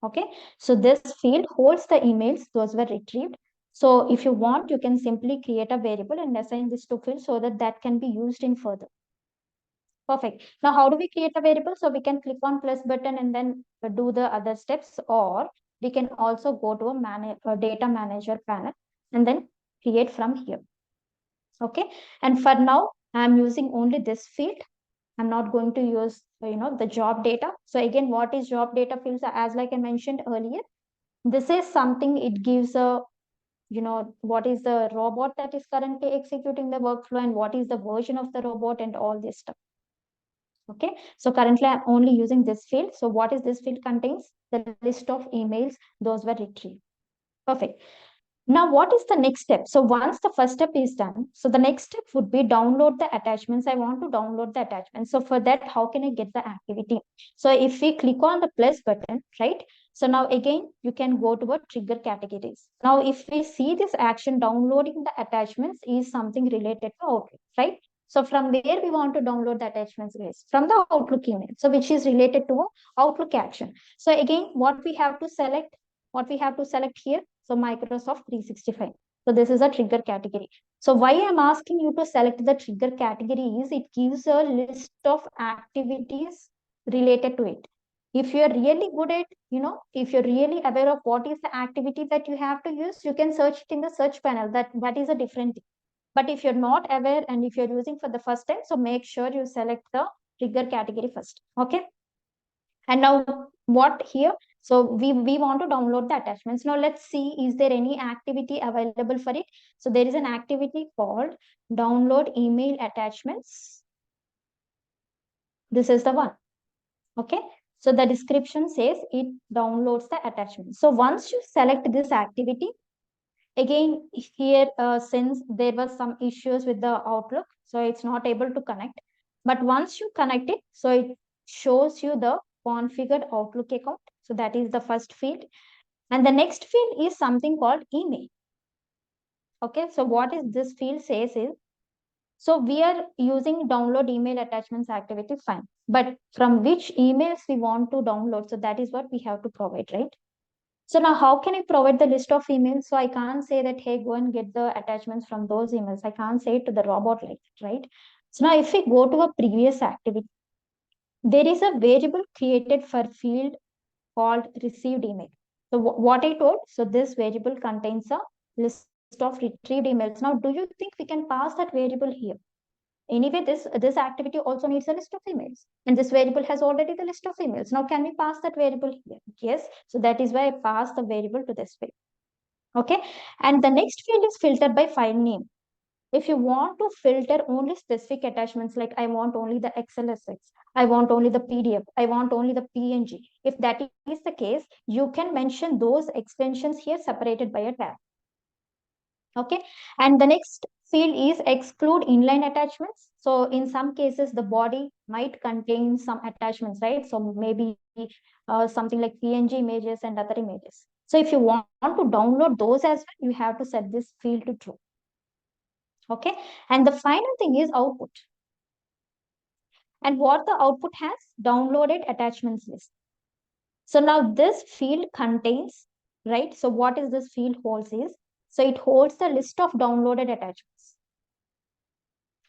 Okay, so this field holds the emails those were retrieved. So if you want, you can simply create a variable and assign this to field so that that can be used in further. Perfect. Now how do we create a variable? So we can click on plus button and then do the other steps, or we can also go to a data manager panel and then create from here. Okay, and for now I'm using only this field. I'm not going to use the job data. So again, what is job data fields? As like I mentioned earlier, this is something, it gives a what is the robot that is currently executing the workflow and what is the version of the robot and all this stuff. Okay, so currently I'm only using this field. So what is this field contains? The list of emails those were retrieved. Perfect. Now, what is the next step? So once the first step is done, so the next step would be download the attachments. I want to download the attachments. So for that, how can I get the activity? So if we click on the plus button, right? So now again, you can go to a trigger categories. Now, if we see this action, downloading the attachments is something related to Outlook, right? So from where we want to download the attachments is from the Outlook email. So which is related to Outlook action. So again, what we have to select here, so Microsoft 365. So this is a trigger category. So why I'm asking you to select the trigger category is it gives a list of activities related to it. If you're really good at, if you're really aware of what is the activity that you have to use, you can search it in the search panel. That is a different thing. But if you're not aware and if you're using for the first time, so make sure you select the trigger category first. Okay. And now what here? So we want to download the attachments. Now let's see, is there any activity available for it? So there is an activity called download email attachments. This is the one. Okay. So the description says it downloads the attachment. So once you select this activity, Again, here, since there was some issues with the Outlook, so it's not able to connect. But once you connect it, so it shows you the configured Outlook account. So that is the first field. And the next field is something called email. Okay, so what is this field says is, so we are using download email attachments activity, fine. But from which emails we want to download, so that is what we have to provide, right? So now how can I provide the list of emails? So I can't say that, hey, go and get the attachments from those emails. I can't say it to the robot like that, right? So now if we go to a previous activity, there is a variable created for field called received email. So what I told, so this variable contains a list of retrieved emails. Now, do you think we can pass that variable here? Anyway, this activity also needs a list of emails, and this variable has already the list of emails. Now, can we pass that variable here? Yes. So that is why I pass the variable to this field. Okay. And the next field is filtered by file name. If you want to filter only specific attachments, like I want only the XLSX, I want only the PDF, I want only the PNG. If that is the case, you can mention those extensions here separated by a tab. Okay. And the next field is exclude inline attachments. So in some cases, the body might contain some attachments, right? So maybe something like PNG images and other images. So if you want to download those as well, you have to set this field to true. Okay. And the final thing is output. And what the output has? Downloaded attachments list. So now this field contains, right? So what is this field holds is, so it holds the list of downloaded attachments.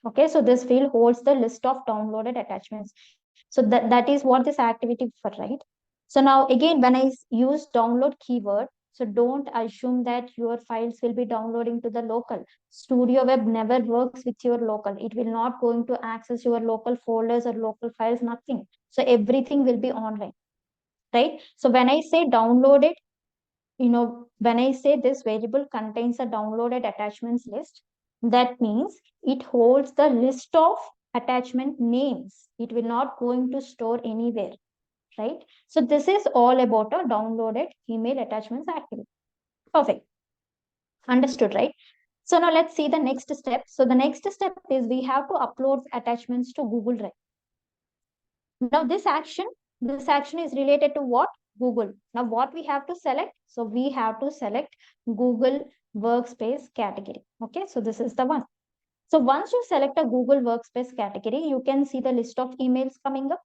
Okay, so this field holds the list of downloaded attachments. So that is what this activity for, right? So now again, when I use download keyword, so don't assume that your files will be downloading to the local. StudioWeb never works with your local. It will not going to access your local folders or local files, nothing. So everything will be online, right? So when I say downloaded, when I say this variable contains a downloaded attachments list, that means it holds the list of attachment names. It will not going to store anywhere, right? So this is all about a downloaded email attachments activity. Perfect. Understood, right? So now let's see the next step. So the next step is we have to upload attachments to Google Drive. Now this action is related to what? Google. Now what we have to select? So we have to select Google Workspace category. Okay, so this is the one. So once you select a Google Workspace category, you can see the list of emails coming up,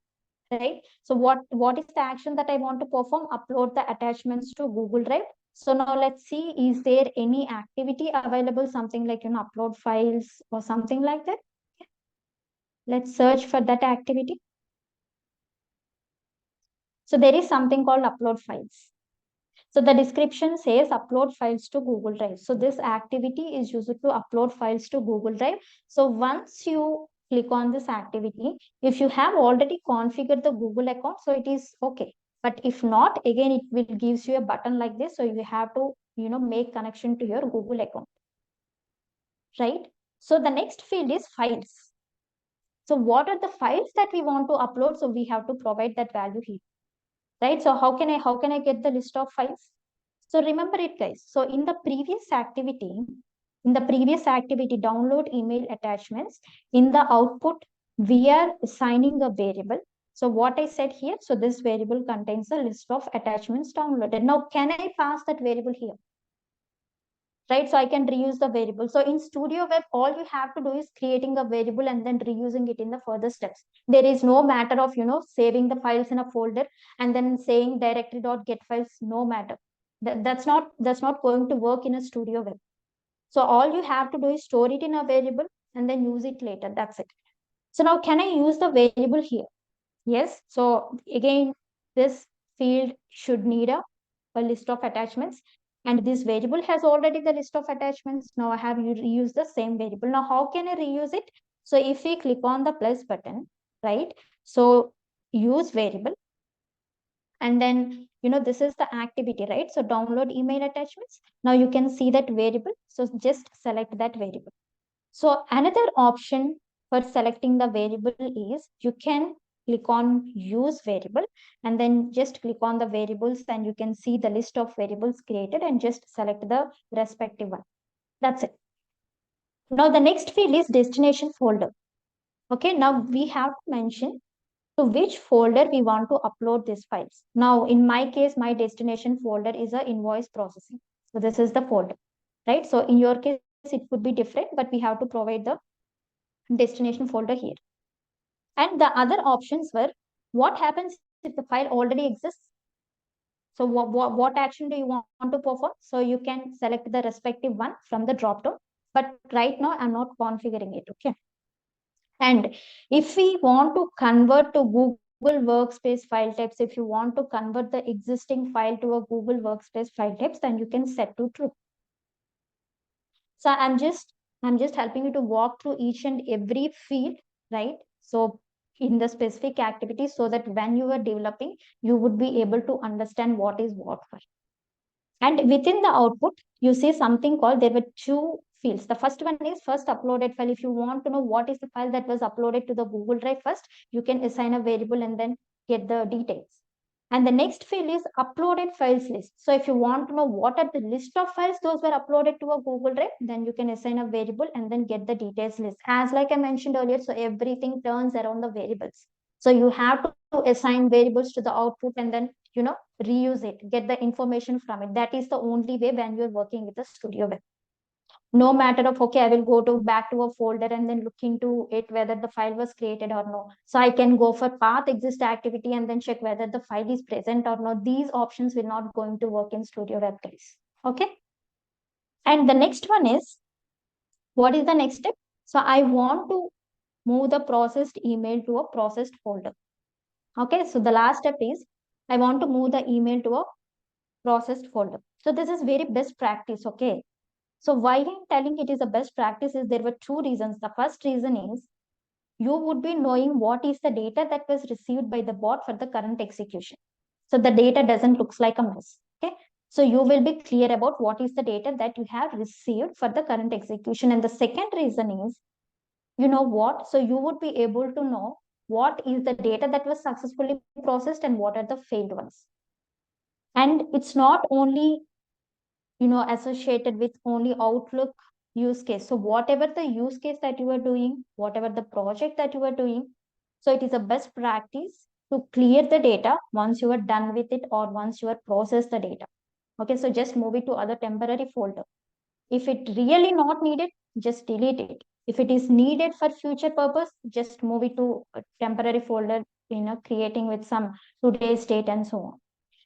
right? So what is the action that I want to perform? Upload the attachments to Google Drive. So now let's see, is there any activity available, something like, upload files or something like that? Let's search for that activity. So there is something called upload files. So the description says upload files to Google Drive. So this activity is used to upload files to Google Drive. So once you click on this activity, if you have already configured the Google account, so it is okay. But if not, again, it will gives you a button like this. So you have to, make connection to your Google account, right? So the next field is files. So what are the files that we want to upload? So we have to provide that value here, right? So how can I get the list of files? So remember it, guys. So in the previous activity, download email attachments, in the output, we are assigning a variable. So what I said here, so this variable contains a list of attachments downloaded. Now, can I pass that variable here? Right, so I can reuse the variable. So in StudioWeb, all you have to do is creating a variable and then reusing it in the further steps. There is no matter of, saving the files in a folder and then saying directory.get files, no matter. That's not going to work in a StudioWeb. So all you have to do is store it in a variable and then use it later. That's it. So now can I use the variable here? Yes. So again, this field should need a list of attachments. And this variable has already the list of attachments. Now I have used the same variable. Now how can I reuse it? So if we click on the plus button, right? So use variable. And then, this is the activity, right? So download email attachments. Now you can see that variable. So just select that variable. So another option for selecting the variable is you can click on use variable, and then just click on the variables, and you can see the list of variables created, and just select the respective one. That's it. Now the next field is destination folder. Okay, now we have to mention to which folder we want to upload these files. Now, in my case, my destination folder is a invoice processing. So this is the folder, right? So in your case, it could be different, but we have to provide the destination folder here. And the other options were, what happens if the file already exists? So what action do you want to perform? So you can select the respective one from the drop down. But right now, I'm not configuring it, okay? And if we want to convert to Google Workspace file types, if you want to convert the existing file to a Google Workspace file types, then you can set to true. So I'm just helping you to walk through each and every field, right? So in the specific activity, so that when you are developing, you would be able to understand what is what file. And within the output, you see something called, there were two fields. The first one is first uploaded file. If you want to know what is the file that was uploaded to the Google Drive first, you can assign a variable and then get the details. And the next field is uploaded files list. So if you want to know what are the list of files those were uploaded to a Google Drive, then you can assign a variable and then get the details list. As like I mentioned earlier, so everything turns around the variables. So you have to assign variables to the output and then, reuse it, get the information from it. That is the only way when you're working with the StudioWeb. No matter of, okay, I will go to back to a folder and then look into it whether the file was created or no. So I can go for path exist activity and then check whether the file is present or not. These options will not going to work in StudioWeb, guys. Okay. And the next one is, what is the next step? So I want to move the processed email to a processed folder. Okay. So the last step is, I want to move the email to a processed folder. So this is very best practice. Okay. So why I'm telling it is a best practice is, there were two reasons. The first reason is, you would be knowing what is the data that was received by the bot for the current execution. So the data doesn't looks like a mess. Okay. So you will be clear about what is the data that you have received for the current execution. And the second reason is, you know what? So you would be able to know what is the data that was successfully processed and what are the failed ones. And it's not only associated with only Outlook use case. So whatever the use case that you are doing, whatever the project that you are doing, so it is a best practice to clear the data once you are done with it or once you are processed the data. Okay, so just move it to other temporary folder. If it really not needed, just delete it. If it is needed for future purpose, just move it to a temporary folder, creating with some today's date and so on.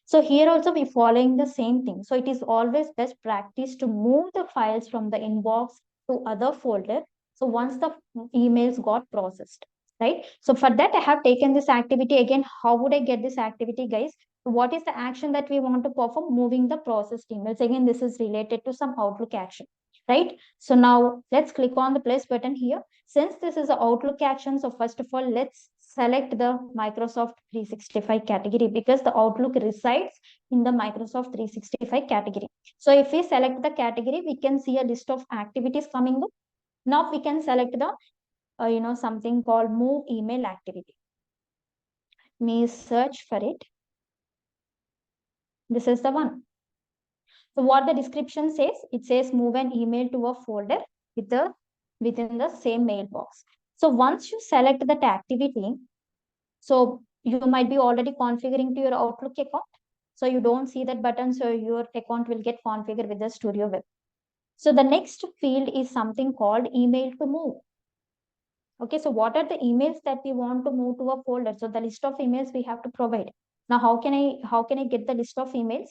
So here also we following the same thing. So it is always best practice to move the files from the inbox to other folder. So once the emails got processed, right? So for that, I have taken this activity again. How would I get this activity, guys? What is the action that we want to perform? Moving the processed emails. Again, this is related to some Outlook action, right? So now let's click on the plus button here. Since this is an Outlook action, so first of all, let's select the Microsoft 365 category, because the Outlook resides in the Microsoft 365 category. So if we select the category, we can see a list of activities coming up. Now we can select the, something called move email activity. Let me search for it. This is the one. So what the description says, it says move an email to a folder within the same mailbox. So once you select that activity, so you might be already configuring to your Outlook account. So you don't see that button. So your account will get configured with the StudioWeb. So the next field is something called email to move. Okay, so what are the emails that we want to move to a folder? So the list of emails we have to provide. Now, how can I get the list of emails?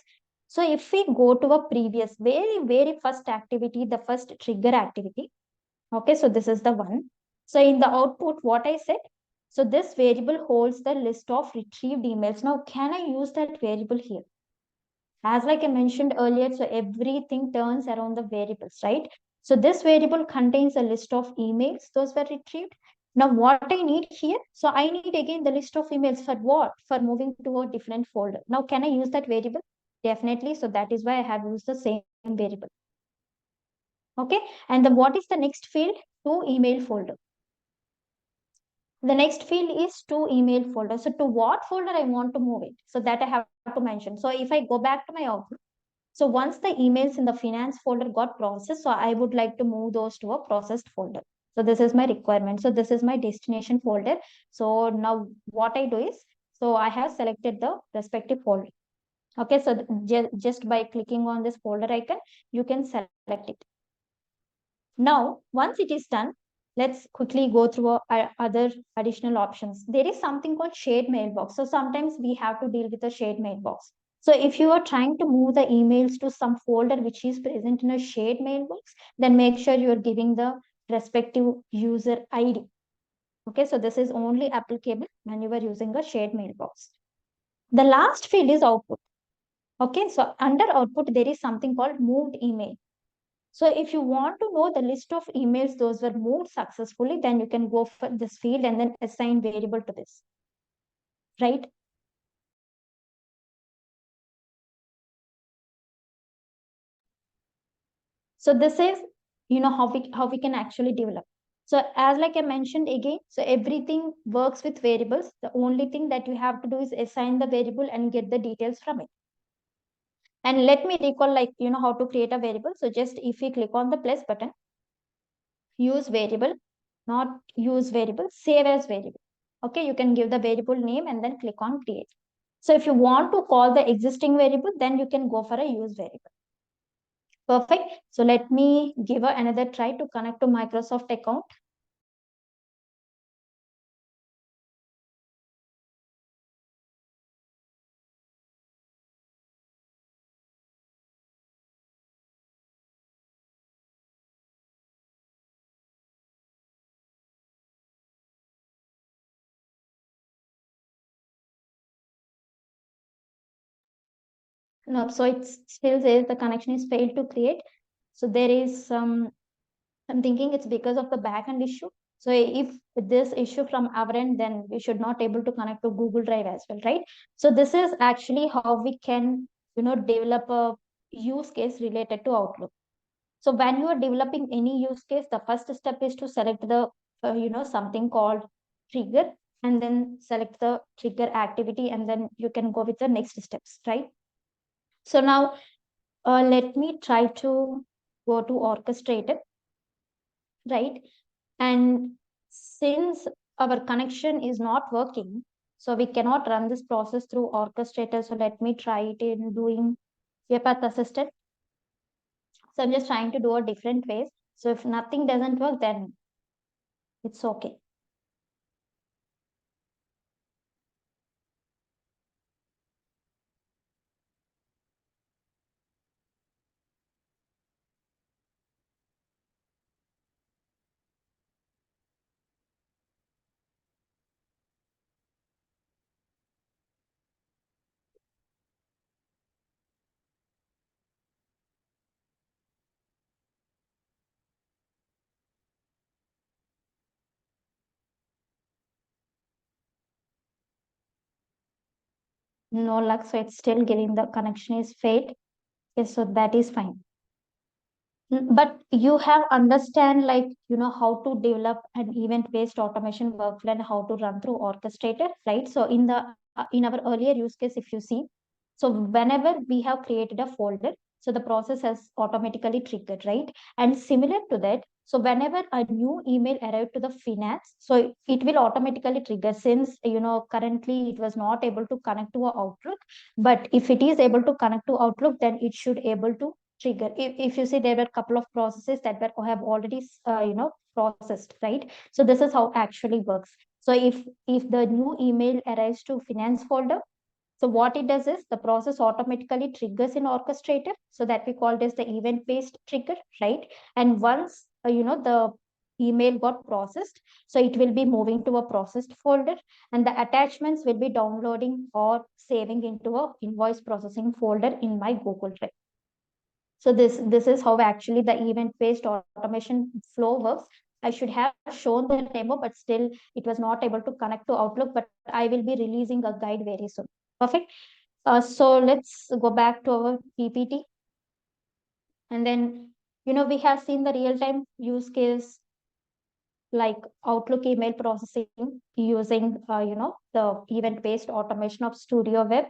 So if we go to a previous, very first activity, the first trigger activity. Okay, so this is the one. So in the output, what I said, so this variable holds the list of retrieved emails. Now, can I use that variable here? As like I mentioned earlier, so everything turns around the variables, right? So this variable contains a list of emails, those were retrieved. Now what I need here, so I need again the list of emails for what? For moving to a different folder. Now can I use that variable? Definitely. So that is why I have used the same variable. Okay. And then what is the next field? To email folder. The next field is to email folder. So to what folder I want to move it. So that I have to mention. So if I go back to my Outlook, so once the emails in the finance folder got processed, so I would like to move those to a processed folder. So this is my requirement. So this is my destination folder. So now what I do is, so I have selected the respective folder. Okay, so just by clicking on this folder icon, you can select it. Now, once it is done, let's quickly go through other additional options. There is something called shared mailbox. So sometimes we have to deal with a shared mailbox. So if you are trying to move the emails to some folder which is present in a shared mailbox, then make sure you are giving the respective user ID. Okay, so this is only applicable when you are using a shared mailbox. The last field is output. Okay, so under output, there is something called moved email. So if you want to know the list of emails those were moved successfully, then you can go for this field and then assign variable to this, right? So this is, how we can actually develop. So as like I mentioned again, so everything works with variables. The only thing that you have to do is assign the variable and get the details from it. And let me recall, like, how to create a variable. So just if you click on the plus button, use variable, not use variable, save as variable. Okay, you can give the variable name and then click on create. So if you want to call the existing variable, then you can go for a use variable. Perfect. So let me give another try to connect to Microsoft account. No, so it still says the connection is failed to create. So there is some, I'm thinking it's because of the backend issue. So if this issue from our end, then we should not able to connect to Google Drive as well, right? So this is actually how we can, develop a use case related to Outlook. So when you are developing any use case, the first step is to select the, something called trigger, and then select the trigger activity, and then you can go with the next steps, right? So now let me try to go to Orchestrator, right? And since our connection is not working, so we cannot run this process through Orchestrator. So let me try it in doing UiPath Assistant. So I'm just trying to do a different ways. So if nothing doesn't work, then it's okay. No luck. So it's still giving the connection is failed. Okay, so that is fine. But you have understand, like, how to develop an event-based automation workflow and how to run through Orchestrator, right? So in our earlier use case, if you see, so whenever we have created a folder, so the process has automatically triggered, right? And similar to that, so whenever a new email arrived to the finance, so it will automatically trigger, since currently it was not able to connect to a Outlook. But if it is able to connect to Outlook, then it should able to trigger. If you see, there were a couple of processes that were have already processed, right? So this is how actually works. So if the new email arrives to finance folder, so what it does is the process automatically triggers in Orchestrator, so that we call this the event based trigger, right? And once the email got processed, so it will be moving to a processed folder, and the attachments will be downloading or saving into a invoice processing folder in my Google Drive. So this is how actually the event-based automation flow works. I should have shown the demo, but still it was not able to connect to Outlook, but I will be releasing a guide very soon. Perfect. So let's go back to our PPT. And then, we have seen the real-time use case like Outlook email processing using, the event-based automation of StudioWeb.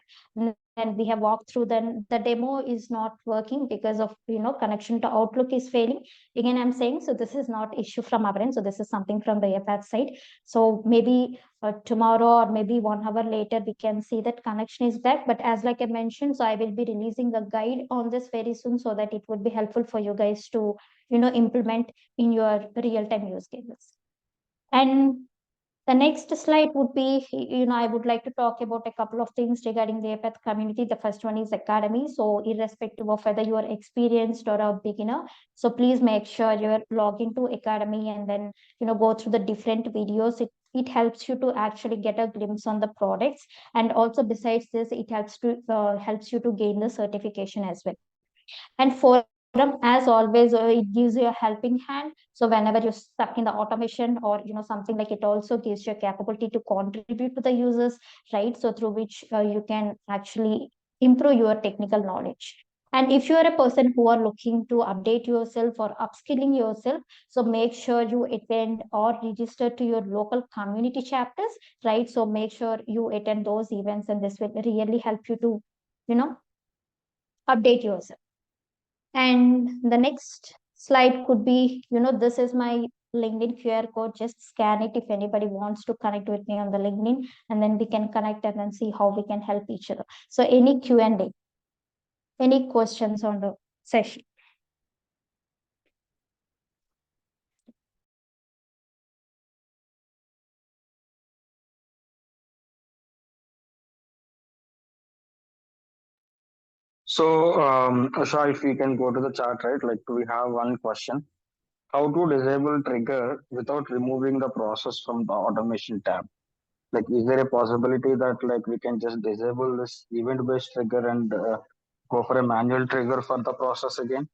And we have walked through, then the demo is not working because of, connection to Outlook is failing. Again, I'm saying, so this is not issue from our end. So this is something from the UiPath side. So maybe tomorrow or maybe 1 hour later, we can see that connection is back. But as like I mentioned, so I will be releasing a guide on this very soon so that it would be helpful for you guys to, implement in your real-time use cases. And the next slide would be, I would like to talk about a couple of things regarding the UiPath community. The first one is Academy. So irrespective of whether you are experienced or a beginner, so please make sure you're logging to Academy and then, go through the different videos. It helps you to actually get a glimpse on the products. And also besides this, it helps you to gain the certification as well. And forum, as always, it gives you a helping hand. So whenever you're stuck in the automation or something, like, it also gives you a capability to contribute to the users, right? So through which you can actually improve your technical knowledge. And if you are a person who are looking to update yourself or upskilling yourself, so make sure you attend or register to your local community chapters, right? So make sure you attend those events, and this will really help you to, you know, update yourself. And the next slide could be, this is my LinkedIn QR code. Just scan it if anybody wants to connect with me on the LinkedIn, and then we can connect and then see how we can help each other. So any Q&A, any questions on the session?
So, Asha, if we can go to the chart, right? Like we have one question: how to disable trigger without removing the process from the automation tab? Like, is there a possibility that like we can just disable this event-based trigger and go for a manual trigger for the process again?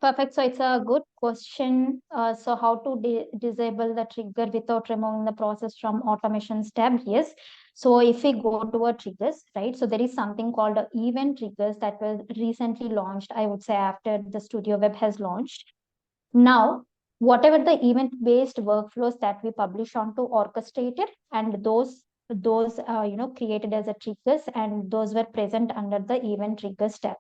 Perfect. So it's a good question. So how to disable the trigger without removing the process from automations tab? Yes. So if we go to our triggers, right? So there is something called event triggers that was recently launched, I would say, after the StudioWeb has launched. Now, whatever the event-based workflows that we publish onto Orchestrator, and those created as a triggers, and those were present under the event triggers tab.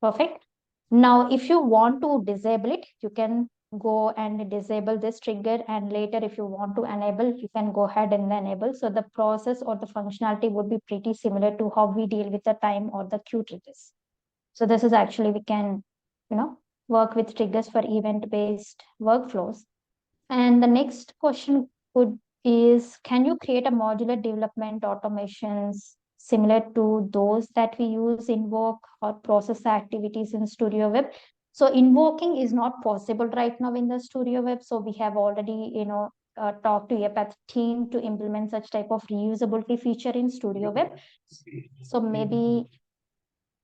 Perfect. Now, if you want to disable it, you can go and disable this trigger, and later if you want to enable, you can go ahead and enable. So the process or the functionality would be pretty similar to how we deal with the time or the queue triggers. So this is actually, we can, work with triggers for event-based workflows. And the next question would is, can you create a modular development automations similar to those that we use invoke or process activities in StudioWeb? So invoking is not possible right now in the StudioWeb. So we have already, talked to UiPath team to implement such type of reusability feature in StudioWeb. So maybe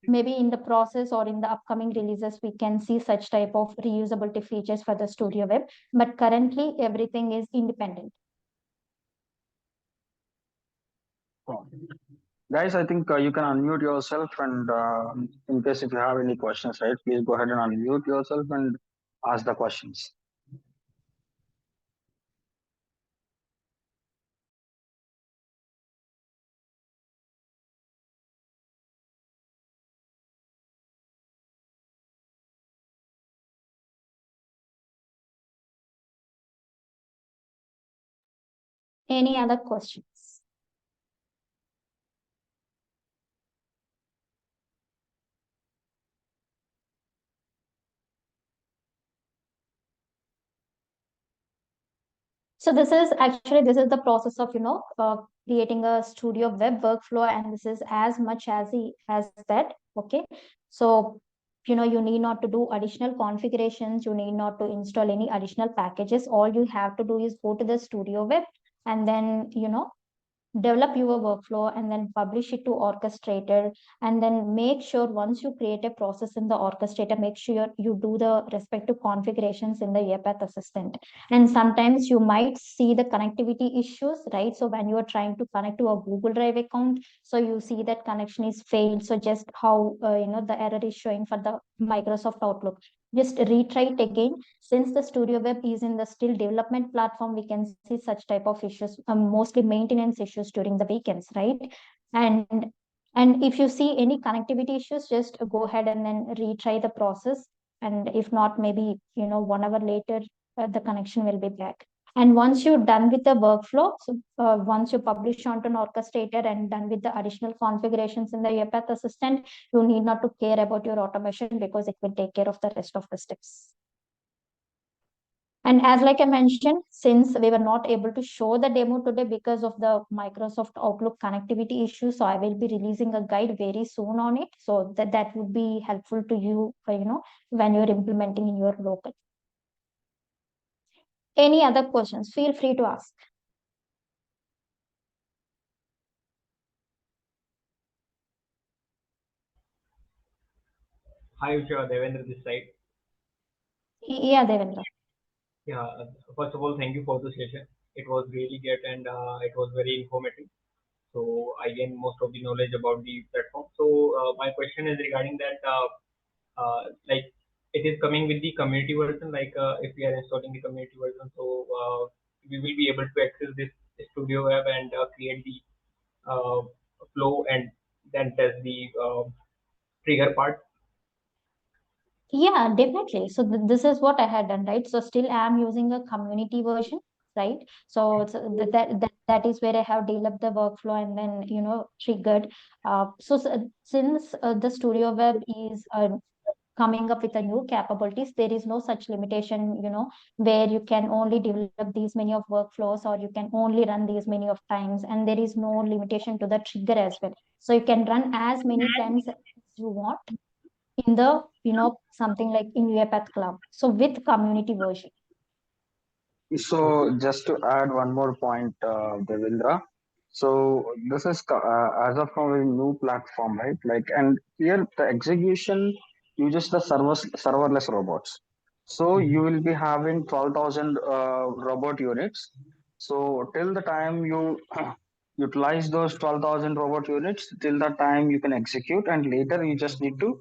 in the process or in the upcoming releases, we can see such type of reusability features for the StudioWeb. But currently, everything is independent.
Guys, I think you can unmute yourself, and in case if you have any questions, right, please go ahead and unmute yourself and ask the questions.
Any other questions? So this is the process of, creating a StudioWeb workflow, and this is as much as that. Okay. So, you need not to do additional configurations. You need not to install any additional packages. All you have to do is go to the StudioWeb and then, develop your workflow and then publish it to Orchestrator, and then make sure once you create a process in the Orchestrator, make sure you do the respective configurations in the UiPath assistant. And sometimes you might see the connectivity issues, right? So when you are trying to connect to a Google Drive account, so you see that connection is failed. So just how the error is showing for the Microsoft Outlook. just retry it again. Since the StudioWeb is in the still development platform, we can see such type of issues, mostly maintenance issues during the weekends, right? And and if you see any connectivity issues, just go ahead and then retry the process. And if not, maybe 1 hour later, the connection will be back. And once you're done with the workflow, so once you publish onto an orchestrator and done with the additional configurations in the UiPath Assistant, you need not to care about your automation because it will take care of the rest of the steps. And as like I mentioned, since we were not able to show the demo today because of the Microsoft Outlook connectivity issue, so I will be releasing a guide very soon on it. So that would be helpful to you, when you're implementing in your local. Any other questions? Feel free to ask.
Hi, Usha, Devendra this side.
Yeah, Devendra.
Yeah, first of all, thank you for the session. It was really great and it was very informative. So I gained most of the knowledge about the platform. So my question is regarding that, like it is coming with the community version. Like if we are installing the community version, so we will be able to access this Studio Web and create the uh, flow and then test the trigger part.
Yeah, definitely. So this is what I had done, right? So still I'm using a community version, right? So that is where I have developed the workflow and then triggered. Since the Studio Web is coming up with a new capabilities, there is no such limitation, where you can only develop these many of workflows or you can only run these many of times, and there is no limitation to the trigger as well. So you can run as many times as you want in the something like in UiPath Cloud. So with community version.
Okay.
So just to add one more point, Devendra. So this is as of now a new platform, right? Like, and here the execution uses the serverless robots. So you
Mhm.
will be having 12,000 robot units. So till the time you utilize those 12,000 robot units, till the time you can execute, and later you just need to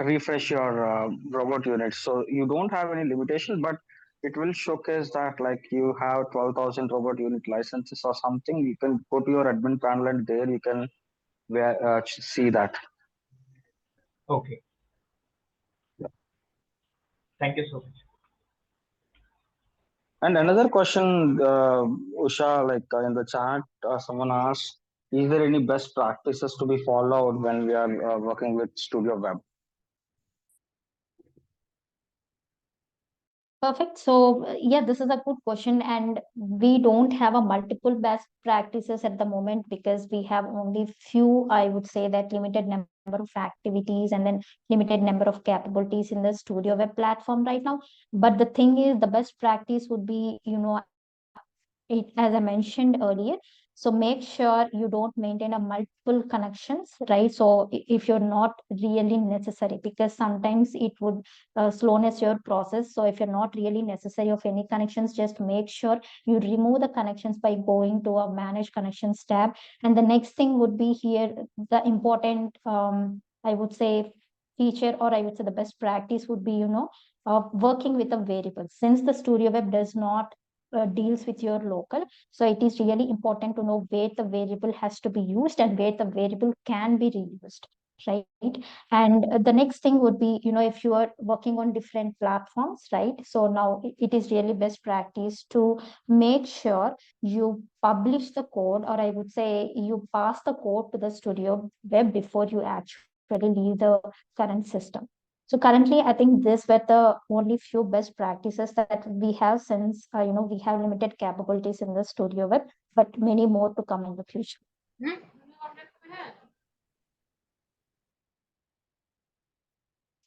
refresh your robot units. So you don't have any limitation, but it will showcase that like you have 12,000 robot unit licenses or something. You can go to your admin panel and there you can see that.
Okay. Thank you so much.
And another question, Usha, like in the chat, someone asked, is there any best practices to be followed when we are working with Studio Web?
Perfect. So yeah, this is a good question, and we don't have a multiple best practices at the moment because we have only few, I would say, that limited number of activities and then limited number of capabilities in the Studio Web platform right now. But the thing is, the best practice would be, as I mentioned earlier. So make sure you don't maintain a multiple connections, right? So if you're not really necessary, because sometimes it would slowness your process. So if you're not really necessary of any connections, just make sure you remove the connections by going to a manage connections tab. And the next thing would be here, the important, I would say, feature, or I would say the best practice would be, working with a variable. Since the Studio Web does not deals with your local, so it is really important to know where the variable has to be used and where the variable can be reused, right? And the next thing would be, if you are working on different platforms, right? So now it is really best practice to make sure you publish the code, or I would say you pass the code to the Studio Web before you actually leave the current system. So currently, I think these were the only few best practices that we have, since we have limited capabilities in the Studio Web, but many more to come in the future.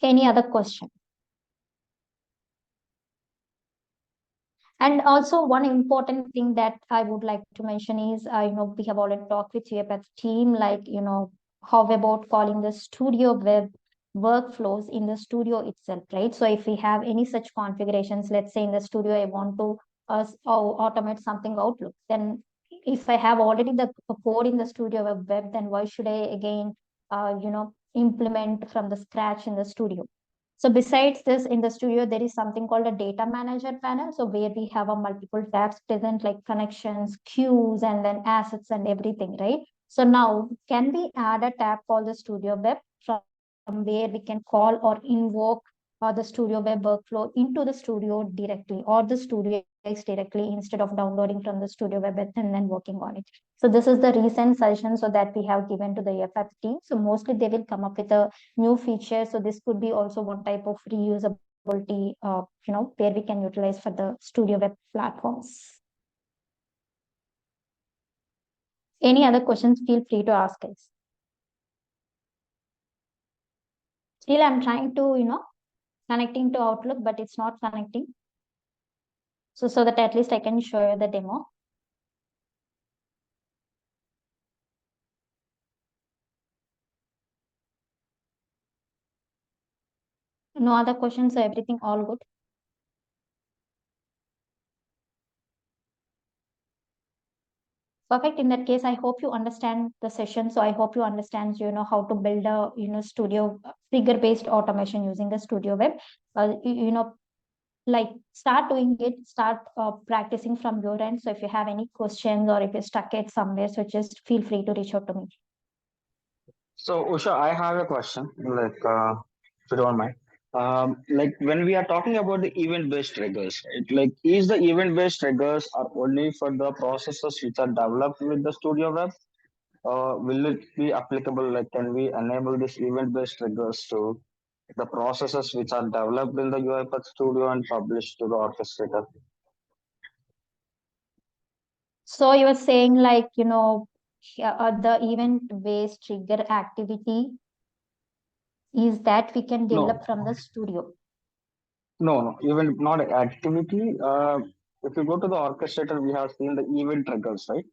Any other question? And also one important thing that I would like to mention is, we have already talked with UiPath team, like, how about calling the Studio Web workflows in the studio itself, right? So if we have any such configurations, let's say in the studio, I want to automate something Outlook, then if I have already the code in the Studio Web, then why should I again, implement from the scratch in the studio? So besides this, in the studio, there is something called a data manager panel. So where we have a multiple tabs present like connections, queues, and then assets and everything, right? So now can we add a tab called the StudioWeb from where we can call or invoke the StudioWeb workflow into the studio directly, or the studio is directly, instead of downloading from the StudioWeb and then working on it. So this is the recent suggestion so that we have given to the UiPath team. So mostly they will come up with a new feature. So this could be also one type of reusability, where we can utilize for the StudioWeb platforms. Any other questions, feel free to ask us. Still, I'm trying to, connecting to Outlook, but it's not connecting. So that at least I can show you the demo. No other questions, so everything all good. Perfect. In that case, I hope you understand the session. So I hope you understand, how to build a, studio figure-based automation using the StudioWeb. Like start doing it, start practicing from your end. So if you have any questions or if you're stuck at somewhere, so just feel free to reach out to me.
So, Usha, I have a question, if you don't mind. Like when we are talking about the event-based triggers, like is the event-based triggers are only for the processes which are developed with the Studio Web? Will it be applicable? Like, can we enable this event-based triggers to the processes which are developed in the UiPath Studio and published to the orchestrator?
So you were saying like, the event-based trigger activity is that we can
No,
develop from the studio.
no, even not activity. If you go to the orchestrator, we have seen the event triggers, right?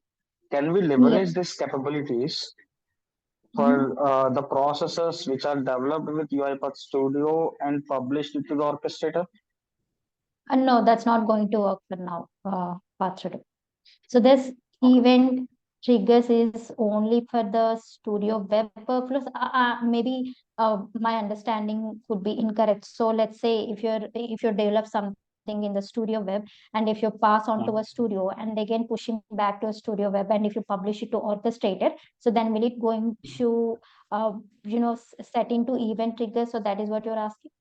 Can we
Yes.
leverage these capabilities
Mhm.
for the processes which are developed with UiPath Studio and published to the orchestrator?
No, that's not going to work for now, Pathrudu. So this
Okay.
event triggers is only for the studio web workflows. Maybe my understanding could be incorrect. So let's say if you develop something in the studio web, and if you pass on to a
Mhm.
studio and again pushing back to a studio web, and if you publish it to orchestrator, so then will it going to set into event triggers? So that is what you're asking.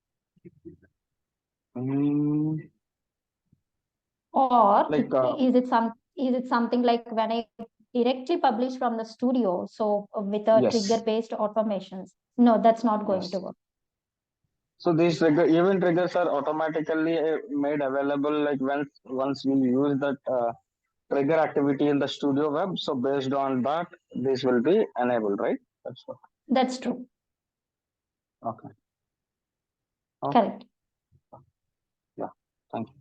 Mm,
Or
like
is it something like when I directly publish from the studio, so with a trigger
yes,
based automations? No, that's not going to
yes.
work.
So these event triggers are automatically made available like once we use that trigger activity in the Studio Web. So based on that, this will be enabled, right? That's what.
That's true.
Okay. Okay.
Correct.
Yeah. Thank you.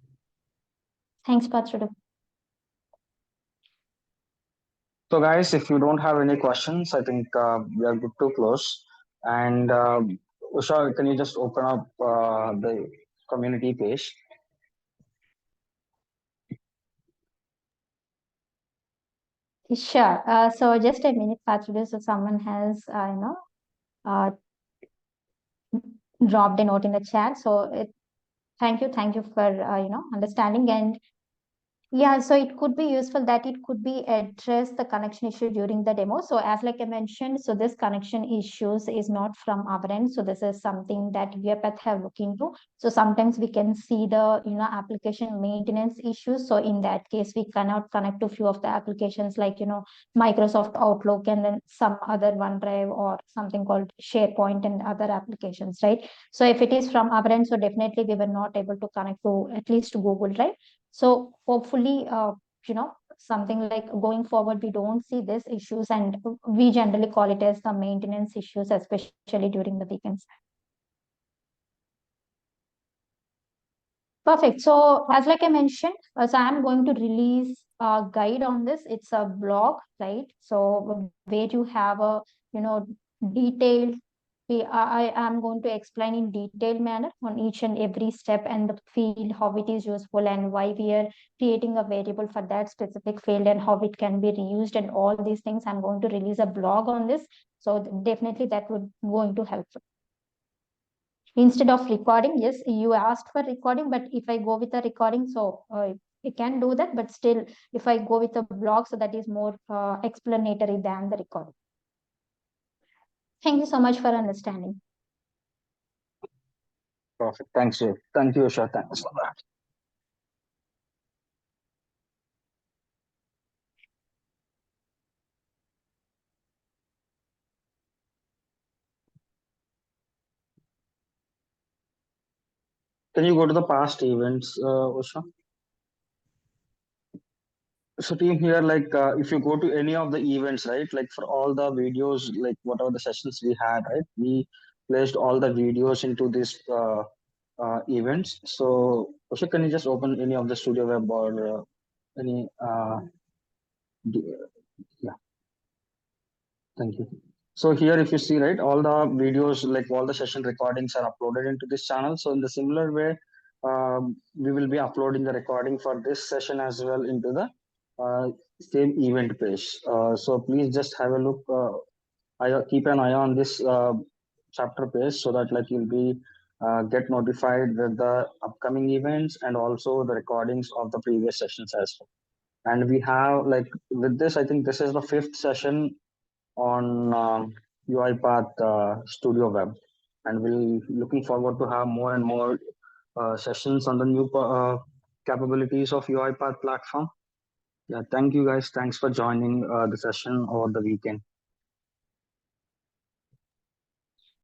Thanks, Patrick.
So guys, if you don't have any questions, I think we are good to close. And Usha, can you just open up the community page?
Sure. So just a minute, Patrick. So someone has uh, dropped a note in the chat. So thank you for understanding. And yeah, so it could be useful that it could be address the connection issue during the demo. So as like I mentioned, so this connection issues is not from our end. So this is something that UiPath have looked into. So sometimes we can see the application maintenance issues. So in that case, we cannot connect to few of the applications like Microsoft Outlook and then some other OneDrive or something called SharePoint and other applications, right? So if it is from our end, so definitely we were not able to connect to at least to Google Drive. So hopefully, something like going forward, we don't see these issues, and we generally call it as the maintenance issues, especially during the weekends. Perfect. So as like I mentioned, so I'm going to release a guide on this. It's a blog, right? So where you have a detailed. I am going to explain in detailed manner on each and every step and the field, how it is useful and why we are creating a variable for that specific field and how it can be reused and all these things. I'm going to release a blog on this. So definitely that would going to help. Instead of recording, yes, you asked for recording, but if I go with a recording, so I can do that, but still, if I go with a blog, so that is more explanatory than the recording. Thank you so much for understanding.
Perfect. Thanks, you. Thank you, Usha. Thanks for that. Can you go to the past events, Usha? So team here, like if you go to any of the events, right, like for all the videos, like whatever the sessions we had, right, we placed all the videos into this events. So Usha, can you just open any of the StudioWeb or any d- yeah, thank you. So here, if you see, right, all the videos, like all the session recordings are uploaded into this channel. So in the similar way, we will be uploading the recording for this session as well into the same event page. So please just have a look. Keep an eye on this chapter page so that like you'll be get notified with the upcoming events and also the recordings of the previous sessions as well. And we have like with this, I think this is the fifth session on UiPath StudioWeb, and we'll looking forward to have more and more sessions on the new capabilities of UiPath platform. Yeah, thank you guys. Thanks for joining the session over the weekend.